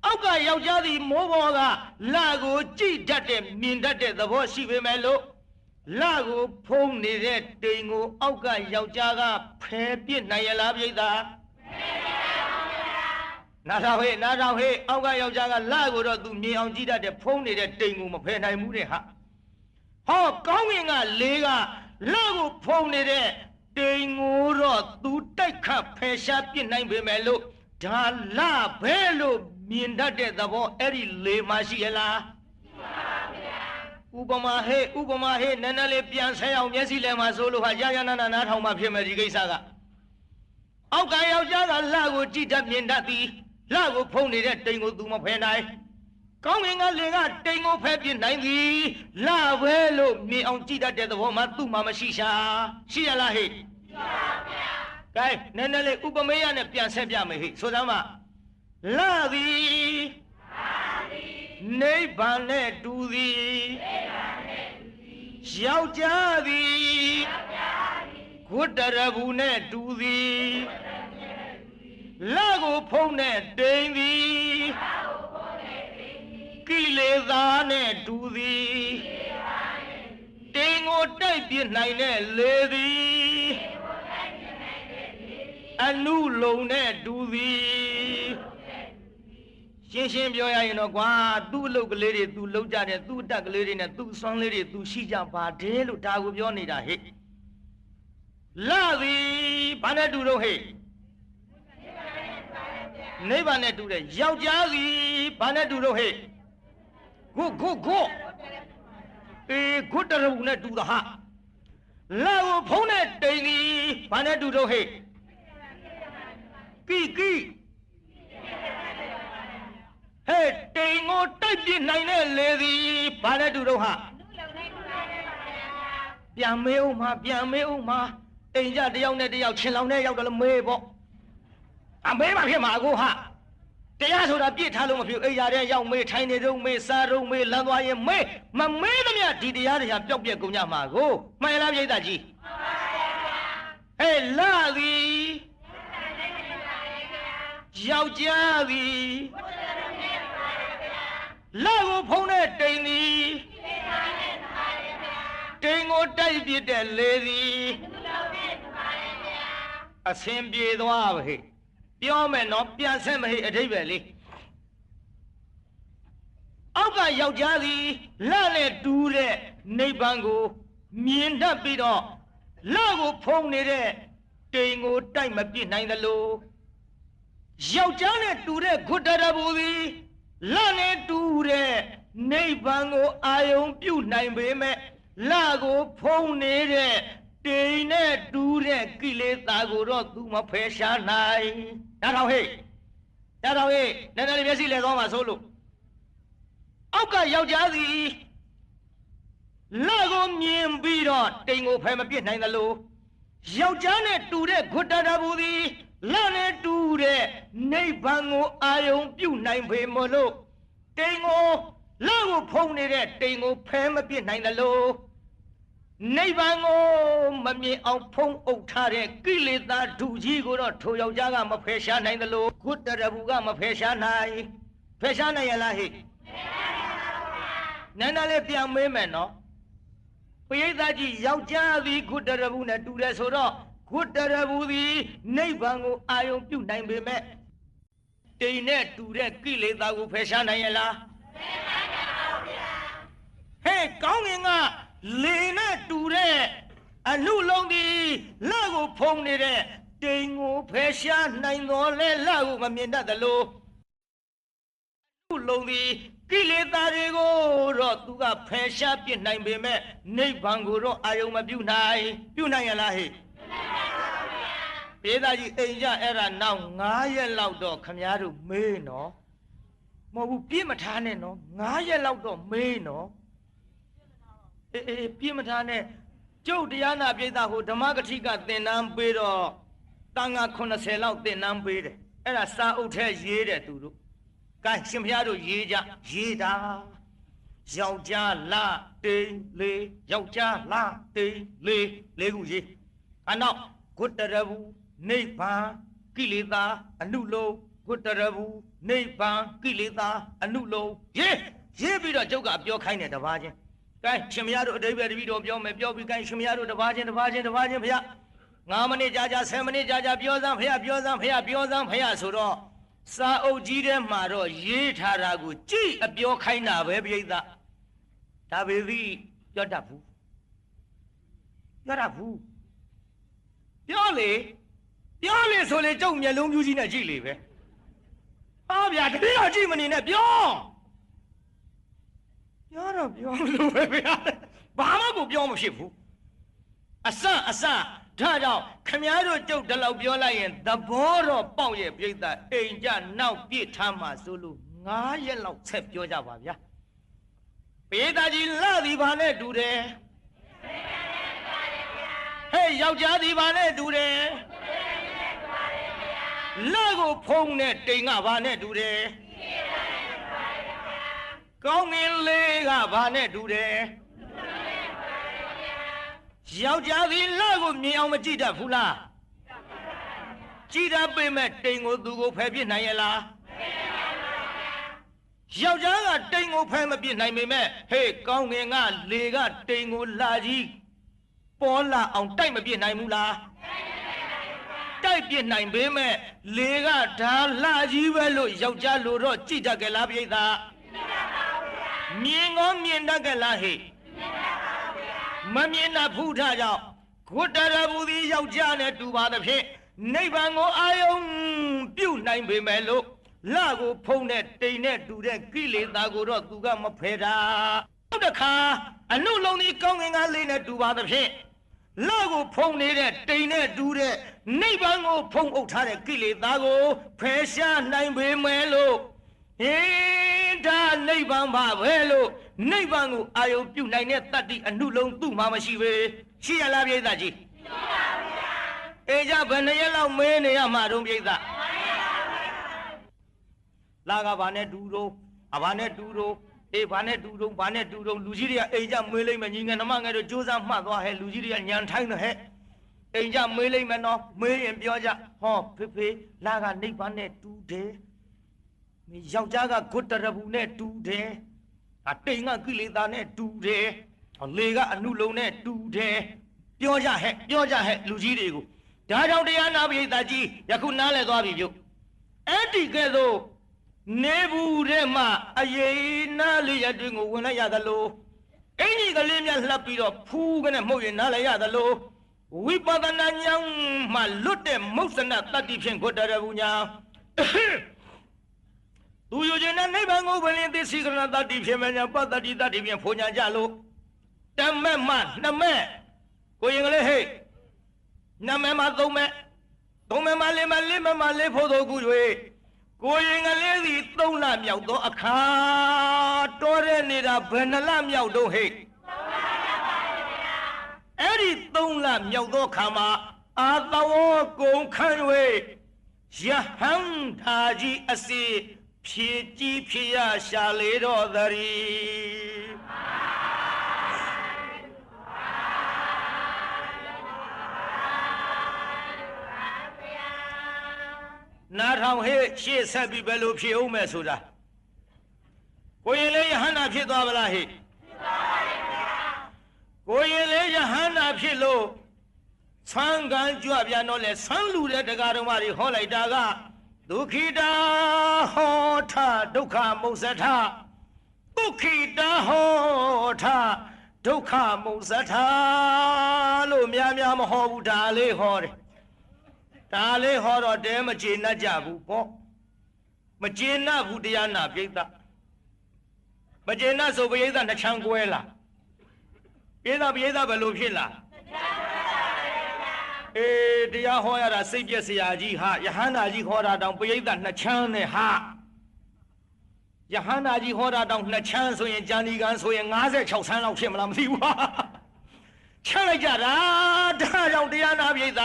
အောက်ကယောက်ျားသည်မိုးပေါ်ကလကိုကြည့်တတ်တဲ့မြင်တတ်တဲ့သဘောရှိပေမဲ့လို့လကိုဖုံးနေတဲ့တိမ်ကိုအောက်ကယောက်ျားကဖယ်ပြစ်နိုင်ရလားပြိဿနားထောင်ဟဲ့အောက်ကယောက်ျားကလကိုတော့သူမြင်အောင်ကြည့်တတ်တဲ့ဖုံးနေတဲ့တိမ်ကိုမဖယ်နိုင်ဘူးတဲ့ဟာဟောကောင်းငင်ကလေးကလကိုဖုံးနေတဲ့တိမ်ကိုတော့သူတိုက်ခတ်ဖယ်ရှားပြစ်နိုင်ပေမဲ့လို့ဒါလဘဲလို့မြင်တတ်တဲ့သဘောအဲ့ဒီလေမှရှိရလားဥပမာဟဲ့နည်းနည်းလေးပြန်ဆဲအောင်မျက်စိလဲမှာဆိုလို့ဟာရနာနာထောင်မှဖြစ်မယ်ဒီကိစ္စကအောက်ကယောက်ျားကလကိုကြည့်တတ်မြင်တတ်သည်လကိုဖုံးနေတဲ့တိမ်ကိုသူမဖယ်နိုင်ကောင်းငင်ကလေကတိမ်ကိုဖယ်ပြစ်နိုင်သည်လပဲလို့မြင်အောင်ကြည့်တတ်တဲ့သဘောမှသူ့မှာမရှိရှာရှိရလားဟဲ့ရှိပါဗျာကဲနည်းနည်းလေးဥပမေယနဲ့ပြန်ဆက်ပြမယ်ဟဲ့ဆိုစမ်းပါလသည်နိဗ္ဗာန်နဲ့တူသည်ယောက်ျားသည်ဂုတ္တရဘူးနဲ့တူသည်လကိုဖုံးတဲ့တိမ်သည်ကိလေသာနဲ့တူသည်တိမ်ကိုတိုက်ပြနိုင်တဲ့လေသည်အနုလုံနဲ့တူသည်ရှင်းပြောရရင်တော့ကွာသူ့အလုပ်ကလေးတွေသူလုပ်ကြတယ်သူ့အတက်ကလေးတွေနဲ့သူ့အစွမ်းလေးတွေသူရှိကြပါတယ်လို့ဒါကိုပြောနေတာဟဲ့လသည်ဘာနဲ့တူတော့ဟဲ့နိဗ္ဗာန်နဲ့တူတယ်ယောက်ျားစီဘာနဲ့တူတော့ဟဲ့ဂုဂုတရဘူးနဲ့တူတာဟာလာကိုဖုံးတဲ့တိမ်ကြီးဘာနဲ့တူတော့ဟဲ့ကိဟဲ့တိမ်ကိုတိုက်ပြနိုင်တဲ့လေသည်ဘာနဲ့တူတော့ဟာ ပြန်မေးဦးမှာအိမ်ကြတယောက်နဲ့တယောက်ချင်းလောင်နဲ့ရောက်တယ်လို့မေးပေါ့အမေးမှဖြစ်မှာကိုဟာတရားဆိုတာပြစ်ထားလို့မဖြစ်အိမ်ရတဲ့ရောက်မေးထိုင်နေတော့မေးစားတော့မေးလမ်းသွားရင်မေးမမေးသမျှဒီတရားတွေဟာပျောက်ပြက်ကုန်ကြမှာကိုမှန်လားပြိဿကြီးဟဲ့လာသည်ယောက်ျားသည်လာကိုဖုံးတဲ့တိမ်သည်တိမ်ကိုတိုက်ပြစ်တဲ့လေသည်အဆင်ပြေသွားပါဟဲ့ပြောမယ်နော်ပြန်ဆက်မဟိအဓိပ္ပာယ်လေးအောက်ကယောက်ျားသည်လှနဲ့တူးတဲ့နိဗ္ဗာန်ကိုမြင်တတ်ပြီးတော့လှကိုဖုံးနေတဲ့တိမ်ကိုတိုက်မပြစ်နိုင်သလိုယောက်ျားနဲ့တူတဲ့ဂုတ္တရဘူသည်လှနဲ့တူတဲ့နိဗ္ဗာန်ကိုအာယုံပြုနိုင်ပေမဲ့လှကိုဖုံးနေတဲ့တိမ်နဲ့တူတဲ့ကိလေသာကိုတော့သူမဖယ်ရှားနိုင်ဒါတော့ဟဲ့နည်းနည်းလေးမျက်စိလဲသွားမှာဆိုလို့အောက်ကယောက်ျားစီလှကိုမြင်ပြီးတော့တိမ်ကိုဖယ်မပြစ်နိုင်သလိုယောက်ျားနဲ့တူတဲ့ဂုတ္တရဘူသည်လှနဲ့တူတဲ့နိဗ္ဗာန်ကိုအာယုံပြုနိုင်ပေမလို့တိမ်ကိုလှကိုဖုံးနေတဲ့တိမ်ကိုဖယ်မပြစ်နိုင်သလိုနိဗ္ဗာန်ကိုမမြင်အောင်ဖုံးအုပ်ထားတဲ့ကိလေသာဒုကြီးကိုတော့ထိုယောက်ျားကမဖယ်ရှားနိုင်သလိုဂုတ္တရဘူကမဖယ်ရှားနိုင်ဖယ်ရှားနိုင်ရလားဟိနန်းနာလေးပြန်မေးမယ်နော်ပရိသတ်ကြီးယောက်ျားသည်ဂုတ္တရဘူနဲ့တူတယ်ဆိုတော့ဂုတ္တရဘူသည်နိဗ္ဗာန်ကိုအာယုံပြုနိုင်ပေမဲ့တိမ်နဲ့တူတဲ့ကိလေသာကိုဖယ်ရှားနိုင်ရလားဖယ်ရှားနိုင်ပါဗျာဟဲ့ကောင်းငင်ကလေနဲ့တူတဲ့အလူလုံးသည်လှကိုဖုံးနေတဲ့တိမ်ကိုဖယ်ရှားနိုင်တော်လဲလှကိုမမြင်တတ်သလိုအလူလုံးသည်ကိလေသာတွေကိုတော့သူကဖယ်ရှားပြစ်နိုင်ပေမဲ့နိဗ္ဗာန်ကိုတော့အာယုံမပြုနိုင်ရလားဟဲ့ပြည်သားကြီးအိမ်ကြအဲ့ဒါနောက်9ရက်လောက်တော့ခမည်းတော်မေးနော်မဟုတ်ဘူးပြည့်မထားနဲ့နော်9ရက်လောက်တော့မေးနော်အေးပြည့်မထားနဲ့ကျုပ်တရားနာပြည်သားဟိုဓမ္မဂတိကသင်တန်းပေးတော့တန်ခါ80လောက်သင်တန်းပေးတယ်အဲ့ဒါစာအုပ်ထဲရေးတယ်သူတို့ကဲရှင်ဖျားတို့ရေးတာယောက်ျားလာတိမ်လေးယောက်ျားလာတိမ်လေးခုရေးအနောက်ဂုတ္တရဘူနိဗ္ဗာန်ကိလေသာအနုလုံးဂုတ္တရဘူနိဗ္ဗာန်ကိလေသာအနုလုံးရေးပြီးတော့ကျုပ်ကပြောခိုင်းတယ်တပါးချင်းကဲရှင်မရတို့အဓိပ္ပာယ်တပည့်တော်ပြောမယ်ပြောပြီးကဲရှင်မရတို့တပါးချင်းဖျား9မိနစ်ကြာ10မိနစ်ကြာပြောစမ်းဖျားဆိုတော့စာအုပ်ကြီးထဲမှာတော့ရေးထားတာကိုကြည့်အပြောခိုင်းတာပဲပြိဿဒါပေသည်ပြောတတ်ဘူးပြောလေဆိုလေကျုပ်မျက်လုံးပြူးကြီးနဲ့ကြည့်လေပဲဟာဗျာတပည့်တော်ကြည့်မနေနဲ့ပြောတော့ပြောလို့ပဲဗျာဘာမှကိုပြောမဖြစ်ဘူးအစဒါကြောင့်ခမည်းတော်ကျုပ်ဒီလောက်ပြောလိုက်ရင်သဘောတော့ပေါက်ရဲ့ပြိဿအိမ်ကြနောက်ပြစ်ထားမှဆိုလို့9ရက်လောက်ဆက်ပြောကြပါဗျာပိဿကြီးလှသည်ဘာနဲ့တူတယ်ဟဲ့ယောက်ျားသည်ဘာနဲ့တူတယ်လှကိုဖုံးတဲ့တိမ်ကဘာနဲ့တူတယ်ကောင်းငင်လေးကဘာနဲ့တူတယ်ယောက်ျားသည်လှကိုမြင်အောင်မကြည့်တတ်ဘူးလားကြည့်တတ်ပေမဲ့တိမ်ကိုသူကိုဖယ်ပြစ်နိုင်ရလားယောက်ျားကတိမ်ကိုဖယ်မပြစ်နိုင်ပေမဲ့ဟေးကောင်းငင်ကလေကတိမ်ကိုလှကြီးပေါ်လာအောင်တိုက်မပြစ်နိုင်ဘူးလားတိုက်ပြစ်နိုင်ပေမဲ့လေကဒါလှကြီးပဲလို့ယောက်ျားလိုတော့ကြည့်တတ်ကြလားပြိဿမြင်တတ်ကြလားဟေးမမြင်တတ်ဘူးထားကြောင့်ဂုတ္တရဘူသည်ယောက်ျားနဲ့တူပါသဖြင့်နိဗ္ဗာန်ကိုအာယုံပြုနိုင်ပေမဲ့လို့လှကိုဖုံးတဲ့တိမ်နဲ့တူတဲ့ကိလေသာကိုတော့သူကမဖယ်တာနောက်တစ်ခါအနုလုံးသည်ကောင်းငင်ကလေးနဲ့တူပါသဖြင့်လှကိုဖုံးနေတဲ့တိမ်နဲ့တူတဲ့နိဗ္ဗာန်ကိုဖုံးအုပ်ထားတဲ့ကိလေသာကိုဖယ်ရှားနိုင်ပေမဲ့လို့ဒါနိဗ္ဗာန်ပါပဲလို့ နိဗ္ဗာန်ကိုအာယုပြုနိုင်တဲ့တတ္တိအနုလုံးသူ့မှာမရှိပဲရှိရလားပြိဿကြီးရှိပါဗျာအေးကြဘယ်နှရက်လောက်မဲနေရမှာတုံးပြိဿလာကဘာနဲ့တူတော့အဘာနဲ့တူတော့အေးဘာနဲ့တူတော့ဘာနဲ့တူတော့လူကြီးတွေကအိမ်ကြမေးလိုက်မယ်ညီငယ်နှမငယ်တို့စူးစမ်းမှတ်သွားဟဲ့လူကြီးတွေကညံထိုင်းတယ်ဟဲ့အိမ်ကြမေးလိုက်မယ်နော်မေးရင်ပြောကြဟောဖေဖေလာကနိဗ္ဗာန်နဲ့တူတယ်ယောက်ျားကဂုတ္တရဘူးနဲ့တူတယ်တိမ်ကကိလေသာနဲ့တူတယ်လေကအနုလုံးနဲ့တူတယ်ပြောကြဟဲ့လူကြီးတွေကိုဒါကြောင့်တရားနာပိဋကကြီးယခုနားလည်သွားပြီပြုအဲ့ဒီကဲ့သို့နေဘူးတဲ့မှာအရေးနာလေးရတွင်ကိုဝင်လိုက်ရသလိုအင်ကြီးကလေးများလှပ်ပြီးတော့ဖူးကနေမှုတ်ရင်နားလိုက်ရသလိုဝိပဿနာဉာဏ်မှလွတ်တဲ့မုဿနာတတ္တိဖြင့်ဂုတ္တရဘူးညာသူယူခြင်းနဲ့နိဗ္ဗာန်ကိုဝင်ရင်သိစိကရဏတတ္တိဖြင့်မညာပတ္တတိတတ္တိဖြင့်ဖွညာကြလို့တမက်မှနှမက်ကိုရင်ကလေးဟဲ့နမက်မှသုံးမက်မလေးမလေးမလေးဖို့တော်ကူ၍ကိုရင်ကလေးစီ3လမြောက်သောအခါတော်တဲ့နေတာဘယ်နှလမြောက်တော့ဟဲ့3လမြောက်ပါရဲ့ဗျာအဲ့ဒီ3လမြောက်သောအခါမှာအာသဝကုံခန့်၍ယဟန်သာကြီးအစီဖြည့်ကြည့်ဖြည့်ရရှာလေတော်သရီနာထောင်ဟဲ့ရှေ့ဆက်ပြီးဘယ်လိုဖြည့်အောင်မယ်ဆိုတာကိုရင်လေးယဟန္တာဖြစ်သွားပါလားဟဲ့ဖြစ်သွားပါရဲ့ဗျာကိုရင်လေးယဟန္တာဖြစ်လို့ဆန်းကန်းကြွပြန်တော့လေဆန်းလူတဲ့တရားတော်မတွေဟောလိုက်တာကဒုက္ခိတာဟောထဒုက္ခမုစ္စထဒုက္ခိတာဟောထဒုက္ခမုစ္စထလို့များမဟောဘူးဒါလေးဟောတယ်ဒါလေးဟောတော့တဲမကျေနပ်ကြဘူးပေါ့မကျေနပ်ဘူးတရားနာပိဋကမကျေနပ်ဆိုပိဋကနှစ်ချမ်းကွဲလားပိဋကဘယ်လိုဖြစ်လားအေးတရားဟောရတာစိတ်ပြက်စရာကြီးဟာယဟန္တာကြီးဟောတာတောင်ပိဋကနှစ်ချမ်းနဲ့ဟာယဟန္တာကြီးဟောတာတောင်နှစ်ချမ်းဆိုရင်ဂျန်ဒီကန်ဆိုရင်56ဆန်းလောက်ဖြစ်မလားမသိဘူးဟာချမ်းလိုက်ကြတာဒါကြောင့်တရားနာပိဋက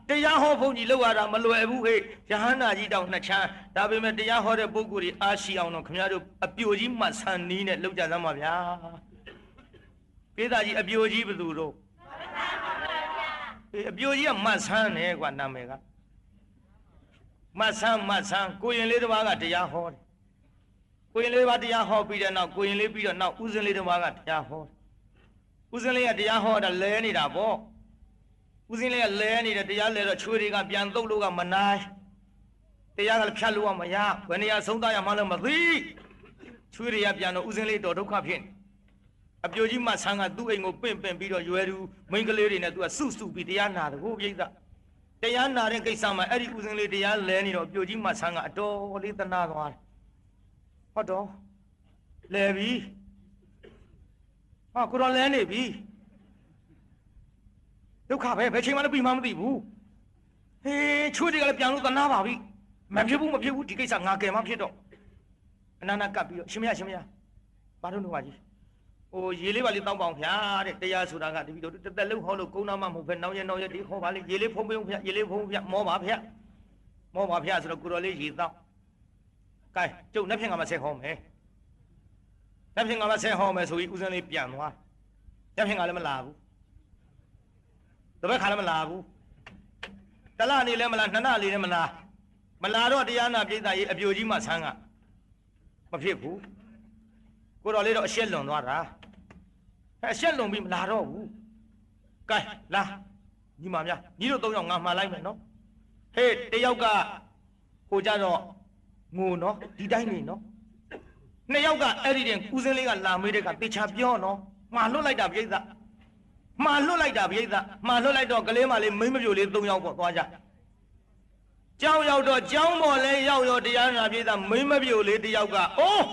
တရားဟောဘုန်းကြီးလောက်ရတာမလွယ်ဘူးဟဲ့ယဟန္တာကြီးတောင်နှစ်ချမ်းဒါပေမဲ့တရားဟောတဲ့ပုဂ္ဂိုလ်တွေအားရှိအောင်တော့ခင်ဗျားတို့အပြိုကြီးမှတ်ဆန်နီးနဲ့လောက်ကြစမ်းပါဗျာပိဋကကြီးအပြိုကြီးဘယ်သူတော့အပြိုကြီးကမှတ်ဆန်းတယ်ကွာနာမည်ကမှတ်ဆန်းကိုရင်လေးတစ်ပါးကတရားဟောတယ်ကိုရင်လေးတစ်ပါးတရားဟောပြီးတဲ့နောက်ကိုရင်လေးပြီးတော့နောက်ဥစဉ်လေးတစ်ပါးကတရားဟောဥစဉ်လေးကတရားဟောတာလဲနေတာပေါ့ဥစဉ်လေးကလဲနေတယ်တရားလဲတော့ချွေတွေကပြန်သုတ်လို့ကမနိုင်တရားကလည်းဖြတ်လို့ကမရဘယ်နေရာဆုံးသားရမှလည်းမသိချွေတွေကပြန်တော့ဥစဉ်လေးတော့ဒုက္ခဖြစ်နေအပြိုကြီးမှဆန်းကသူ့အိမ်ကိုပင့်ပြီးတော့ရွယ်သူမိန်းကလေးတွေနဲ့သူကစုပြီးတရားနာတယ်ကိုပြိဿတရားနာတဲ့ကိစ္စမှာအဲ့ဒီဥစဉ်လေးတရားလဲနေတော့အပြိုကြီးမှဆန်းကအတော်လေးသနာသွားတယ်ဟုတ်တော့လဲပြီဟာကိုတော့လဲနေပြီဒုက္ခပဲဘယ်ချိန်မှလည်းပြီးမှမသိဘူးဟေးချွေးတွေကလည်းပြန်လို့သနာပါပြီမဖြစ်ဘူးဒီကိစ္စငါကယ်မှဖြစ်တော့အနန္တကပ်ပြီးတော့ရှင်မရဘာလို့လို့ပါကြီးဟိုရေလေးပါလေးတောင်းပေါအောင်ဗျာတဲ့တရားဆိုတာကတပည့်တော်တက်လုံးဟောလို့ကုန်းနာမမဟုတ်ပဲနောက်ရဒီဟောပါလေရေလေးဖုံးပြုံးဗျာရေလေးဖုံးဗျာမောပါဗျာဆိုတော့ကိုတော်လေးရေတောင်းကဲကျုပ်နှစ်ဖြင့်ကမှဆက်ဟောမယ်နှစ်ဖြင့်ကမှဆက်ဟောမယ်ဆိုပြီးဦးစင်းလေးပြန်သွားနှစ်ဖြင့်ကလည်းမလာဘူးတပည့်ခါလည်းမလာဘူးတလနေလည်းမလာနှစ်လလေးလည်းမလာတော့တရားနာပိဋကကြီးအပြိုကြီးမှဆန်းကမဖြစ်ဘူးကိုတော်လေးတော့အရှက်လွန်သွားတာအရှက်လွန်ပြီးမလာတော့ဘူးကဲလာညီမများညီတို့3ယောက်ငါမှားလိုက်မယ်နော်ဟေးတယောက်ကကိုကြတော့ငိုနော်ဒီတိုင်းနေနော်2ယောက်ကအဲ့ဒီတင်ဦးစင်းလေးကလာမေးတဲ့ကတေချာပြောနော်မှားလွတ်လိုက်တာပြိဿမှားလွတ်လိုက်တော့ကလေးမလေးမိမပြိုလေး3ယောက်ပေါ့သွားကြကျောင်းရောက်တော့ကျောင်းပေါ်လဲရောက်ရောတရားနာပြိဿမိမပြိုလေး1ယောက်ကအိုး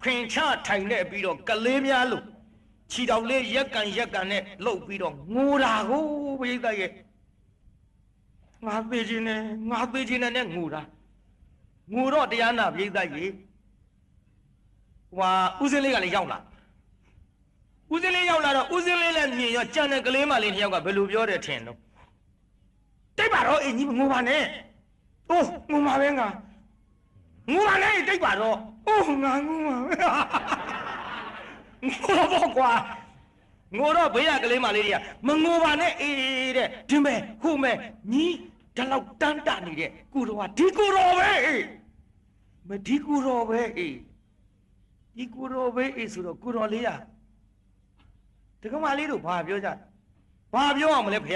ခင်ချထိုင်နေပြီးတော့ကလေးများလို့ခြေတောင်လေးရက်ကန်နဲ့လှုပ်ပြီးတော့ငိုတာကိုပြိဿရဲ့ငါသေးခြင်းနဲ့ငိုတာငိုတော့တရားနာပြိဿရဲ့ဟွာဦးစင်းလေးကလည်းရောက်လာ ဦးစင်းလေးရောက်လာတော့ဦးစင်းလေးလည်းမြင်ရောကြံတဲ့ကလေးမလေးတစ်ယောက်ကဘယ်လိုပြောတယ်ထင်တော့တိတ်ပါတော့အင်းကြီးငိုပါနဲ့အိုးငိုပါပဲငါငိုပါနဲ့တိတ်ပါတော့အိုးငါငိုပါပဲငိုတော့ကွာငိုတော့ဘေးကကလေးမလေးတွေကမငိုပါနဲ့အေးတဲ့ဒီမဲ့ဟိုမဲ့ညီဒီလောက်တန်းတနေတဲ့ကိုတော်ကဒီကိုတော်ပဲမဒီကိုတော်ပဲဒီကိုတော်ပဲဆိုတော့ကိုတော်လေးကတကမလေးတို့ဘာပြောကြဘာပြောအောင်မလဲဖေ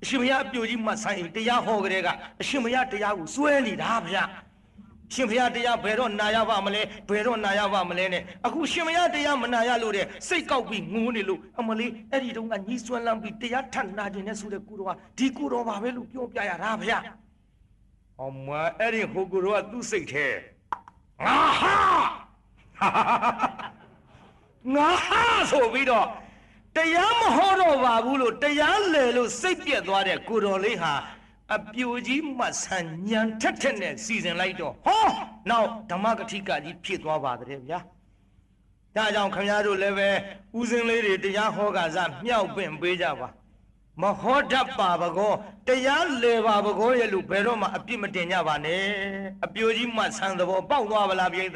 အရှင်မရအပြိုကြီးမဆိုင်တရားဟောကြတဲ့ကအရှင်မရတရားကိုစွဲနေတာဖေရှင်ဖျားတရားဘယ်တော့နာရပါမလဲဘယ်တော့နာရပါမလဲနဲ့အခုရှင်မရတရားမနာရလို့တဲ့စိတ်ကောက်ပြီးငိုးနေလို့အမလေးအဲ့ဒီတုန်းကညီးစွမ်းလန်းပြီးတရားထပ်နာခြင်းနဲ့ဆိုတဲ့ကိုတော်ကဒီကိုတော်ပါပဲလို့ပြောပြရတာဗျ။အမအဲ့ဒီဟိုကိုတော်ကသူ့စိတ်ထဲငါဟာဆိုပြီးတော့တရားမဟောတော့ပါဘူးလို့တရားလေလို့စိတ်ပြက်သွားတဲ့ကိုတော်လေးဟာအပြိုကြီးမှဆန်ညံထက်ထက်နဲ့စီစဉ်လိုက်တော့ဟောနောက်ဓမ္မကတိကကြီးဖြစ်သွားပါတယ်ဗျာဒါကြောင့်ခင်ဗျားတို့လည်းပဲဦးစင်းလေးတွေတရားဟောကစားမြောက်ပင့်ပေးကြပါမဟောတတ်ပါဘကောတရားလေပါဘကောရဲ့လို့ဘယ်တော့မှအပြစ်မတင်ကြပါနဲ့အပြိုကြီးမှဆန်သဘောပေါက်သွားပါလားပြိဿ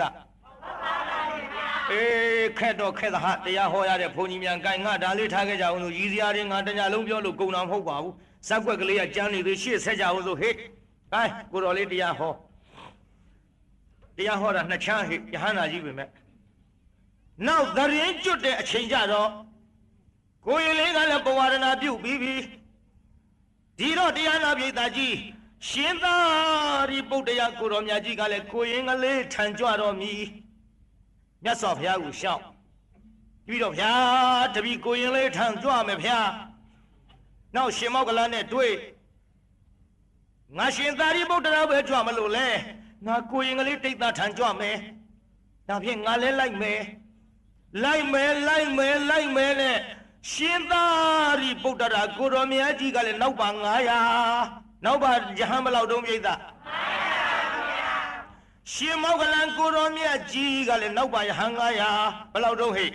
အေးခက်တော့ခက်သဟာတရားဟောရတဲ့ဘုန်းကြီးများကိုင်ငါဒါလေးထားခဲ့ကြအောင်လို့ရည်စရာတွေငါတညလုံးပြောလို့ကုန်တာမဟုတ်ပါဘူးဇက်ွက်ကလေးကကြမ်းနေသေးရှေ့ဆက်ကြအောင်ဆိုဟေ့အဲကိုတော်လေးတရားဟောတာနှစ်ချမ်းဟေ့ယဟန္တာကြီးပဲမဲ့နောက်သရင်ကျွတ်တဲ့အချိန်ကြတော့ကိုရင်လေးကလည်းပဝရဏပြုတ်ပြီးပြီဒီတော့တရားနာပိဋကကြီးရှင်သာရိပုတ္တရာကိုတော်မြတ်ကြီးကလည်းကိုရင်ကလေးထံကြွတော်မူမြတ်စွာဘုရားကိုရှောက်ပြီးတော့ဗျာတပည့်ကိုရင်လေးထံကြွမယ်ဗျာနောက်ရှင်မောကလနဲ့တွေ့ငါရှင်သာရိပုတ္တရာပဲကြွမလို့လဲငါကိုရင်ကလေးတိတ်သားထံကြွမယ်ဒါဖြင့်ငါလည်းလိုက်မယ်နဲ့ရှင်သာရိပုတ္တရာကိုတော်မြတ်ကြီးကလည်းနောက်ပါ900နောက်ပါယဟန်ဘလောက်တုံးပြိဿရှင်မောကလန်ကိုတော်မြတ်ကြီးကလည်းနောက်ပါယဟန်900ဘလောက်တုံးဟိ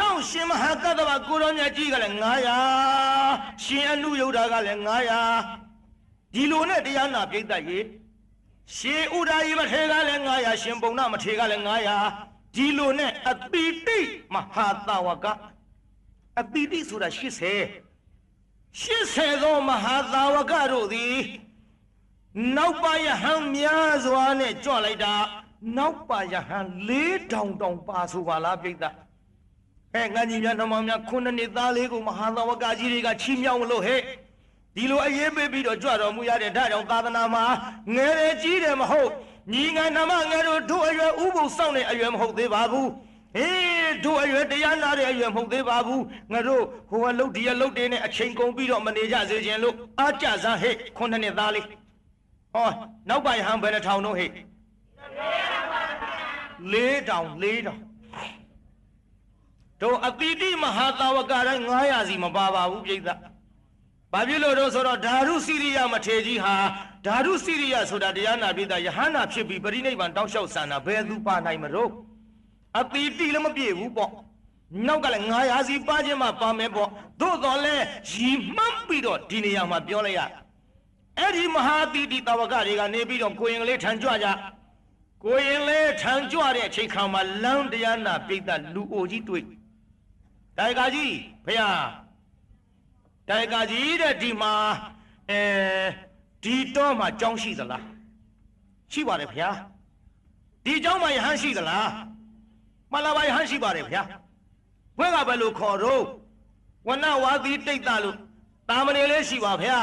နောက်ရှင်မဟာကတ္တဗကိုတော်မြတ်ကြီးကလည်း900ရှင်အနုယုဒ္ဓကလည်း900ဒီလိုနဲ့တရားနာပိဋကရေရှင်ဥဒ္ဓယိမထေကလည်း900ရှင်ပုံနာမထေကလည်း900ဒီလိုနဲ့အတိတိမဟာသဝကအတိတိဆိုတာ80သောမဟာသဝကတို့သည်နောက်ပါယဟန်များစွာနဲ့ကြွလိုက်တာနောက်ပါယဟန်4000တောင်ပါဆိုပါလားပိဋကငါညီများနှမောင်များ9နှစ်သားလေးကိုမဟာသဝကကြီးတွေကချီးမြှောက်လို့ဟဲ့ဒီလိုအရေးပေးပြီးတော့ကြွတော်မူရတဲ့ဒါကြောင့်သာသနာမှာငယ်တယ်ကြီးတယ်မဟုတ်ညီငယ်နှမငယ်တို့အရွယ်ဥပုသ်ဆောင်တဲ့အရွယ်မဟုတ်သေးပါဘူးဟေးတို့အရွယ်တရားနာတဲ့အရွယ်မဟုတ်သေးပါဘူးငါတို့ဟိုကလှုပ်ဒီရလှုပ်တယ်နဲ့အချိန်ကုန်ပြီးတော့မနေကြစေခြင်းလို့အားကြစားဟဲ့9နှစ်သားလေးဟောနောက်ပိုင်ဟန်ဘယ်နှထောင်တော့ဟဲ့4000တို့အတိတိမဟာသဝကတိုင်း900စီမပါပါဘူးပြိဿဘာဖြစ်လို့တော့ဆိုတော့ဓာရုစိရိယမထေကြီးဟာဓာရုစိရိယဆိုတာတရားနာပိဋကယဟန္တာဖြစ်ပြီးပရိနိဗ္ဗာန်တောက်လျှောက်ဆန္ဒဘယ်သူပါနိုင်မလို့အတိတိလည်းမပြည့်ဘူးပေါ့နောက်ကလည်း900စီပါခြင်းမှပါမယ်ပေါ့သို့တော်လဲရီမှန်းပြီးတော့ဒီနေရာမှာပြောလိုက်ရအဲ့ဒီမဟာတိတိသဝကတွေကနေပြီးတော့ကိုရင်ကလေးထံကြွကြကိုရင်လေးထံကြွတဲ့အချိန်ခါမှာလမ်းတရားနာပိဋကလူအိုကြီးတွေ့တိုင်ကာကြီးဖေဟာတိုင်ကာကြီးတဲ့ဒီမှာဒီတော့မှကျောင်းရှိသလားရှိပါတယ်ဖေဟာဒီကျောင်းမှာယဟန်ရှိသလားမလာပါယဟန်ရှိပါတယ်ဖေဟာဘွဲကဘယ်လိုခေါ်တော့ဝနဝါသီတိတ်တလို့တာမဏေလေးရှိပါဖေဟာ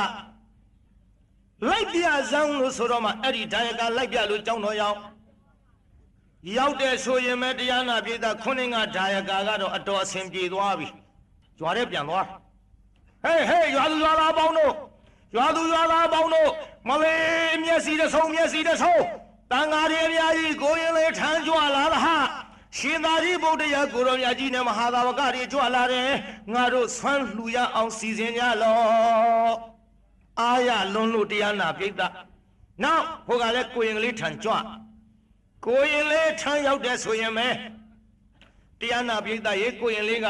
လိုက်ပြဆောင်လို့ဆိုတော့မှအဲ့ဒီဒါယကလိုက်ပြလို့ကျောင်းတော်ရောက်တဲ့ဆိုရင်မဲ့တရားနာပြေတာခုနှစ်ကဒါယကာကတော့အတော်အဆင်ပြေသွားပြီကြွားတဲ့ပြန်သွားဟေးရွာသူရွာသားပေါင်းတို့မလေးမျက်စိတစ်ဆုံးတန်ဃာတွေအများကြီးကိုရင်လေးထမ်းကြွလာလားဟာရှင်သာရိပုတ္တရာကိုတော်မြတ်ကြီးနဲ့မဟာသဝကတွေကြွလာတယ်ငါတို့ဆွမ်းလှူရအောင်စီစဉ်ကြလောအာရလွန်လို့တရားနာပိဋကနောက်ဟိုကလည်းကိုရင်လေးထမ်းကြွကိုရင်လေးထမ်းရောက်တဲ့ဆိုရင်မဲ တရားနာပိဋကရေကိုရင်လေးက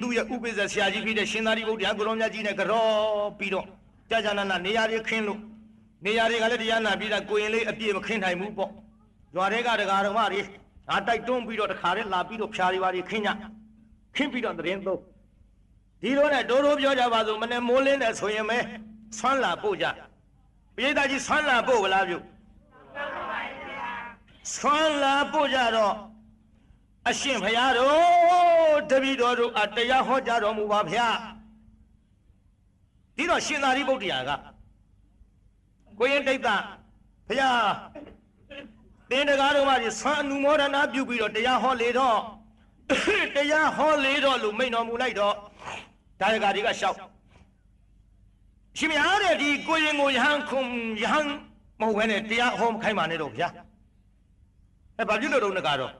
သူ့ရဲ့ဥပိ္ပဇဆရာကြီးဖြစ်တဲ့ရှင်သာရိပုတ္တရာကိုရောမြတ်ကြီးနဲ့ကြောပြီးတော့ကြာကြာနာနာနေရာတွေခင်းလို့နေရာတွေကလည်းတရားနာပိဋကကိုရင်လေးအပြည့်မခင်းနိုင်ဘူးပေါ့ရွာတွေကဒကာတော်မတွေတိုက်တွန်းပြီးတော့တခါတည်းလာပြီးတော့ဖြာတွေပါတွေခင်းကြခင်းပြီးတော့သတင်းသုံးဒီလိုနဲ့တိုးတိုးပြောကြပါစို့မနေ့မိုးလင်းတယ်ဆိုရင်ပဲဆွမ်းလာပို့ကြပိဋကကြီးဆွမ်းလာပို့ဗလားပြုဆွမ်းလာပို့ကြတော့အရှင်ဘုရားတို့တပည့်တော်တို့တရားဟောကြားတော်မူပါဗျာဒီတော့ရှင်သာရိပုတ္တရာကကိုရင်တိတ်တာဘုရားတင်းတကားတော်မှဆွမ်းအနုမောဒနာပြုပြီးတော့တရားဟောလေတော့တရားဟောလေတော့လို့မိန့်တော်မူလိုက်တော့ဒါယကာတွေကရှောက်ရှင်မရတဲ့ဒီကိုရင်ကိုယဟန်မဟုတ်ဘဲနဲ့တရားဟောမခိုင်းပါနဲ့တော့ဗျာဘာဖြစ်လို့တော့ငါကတော့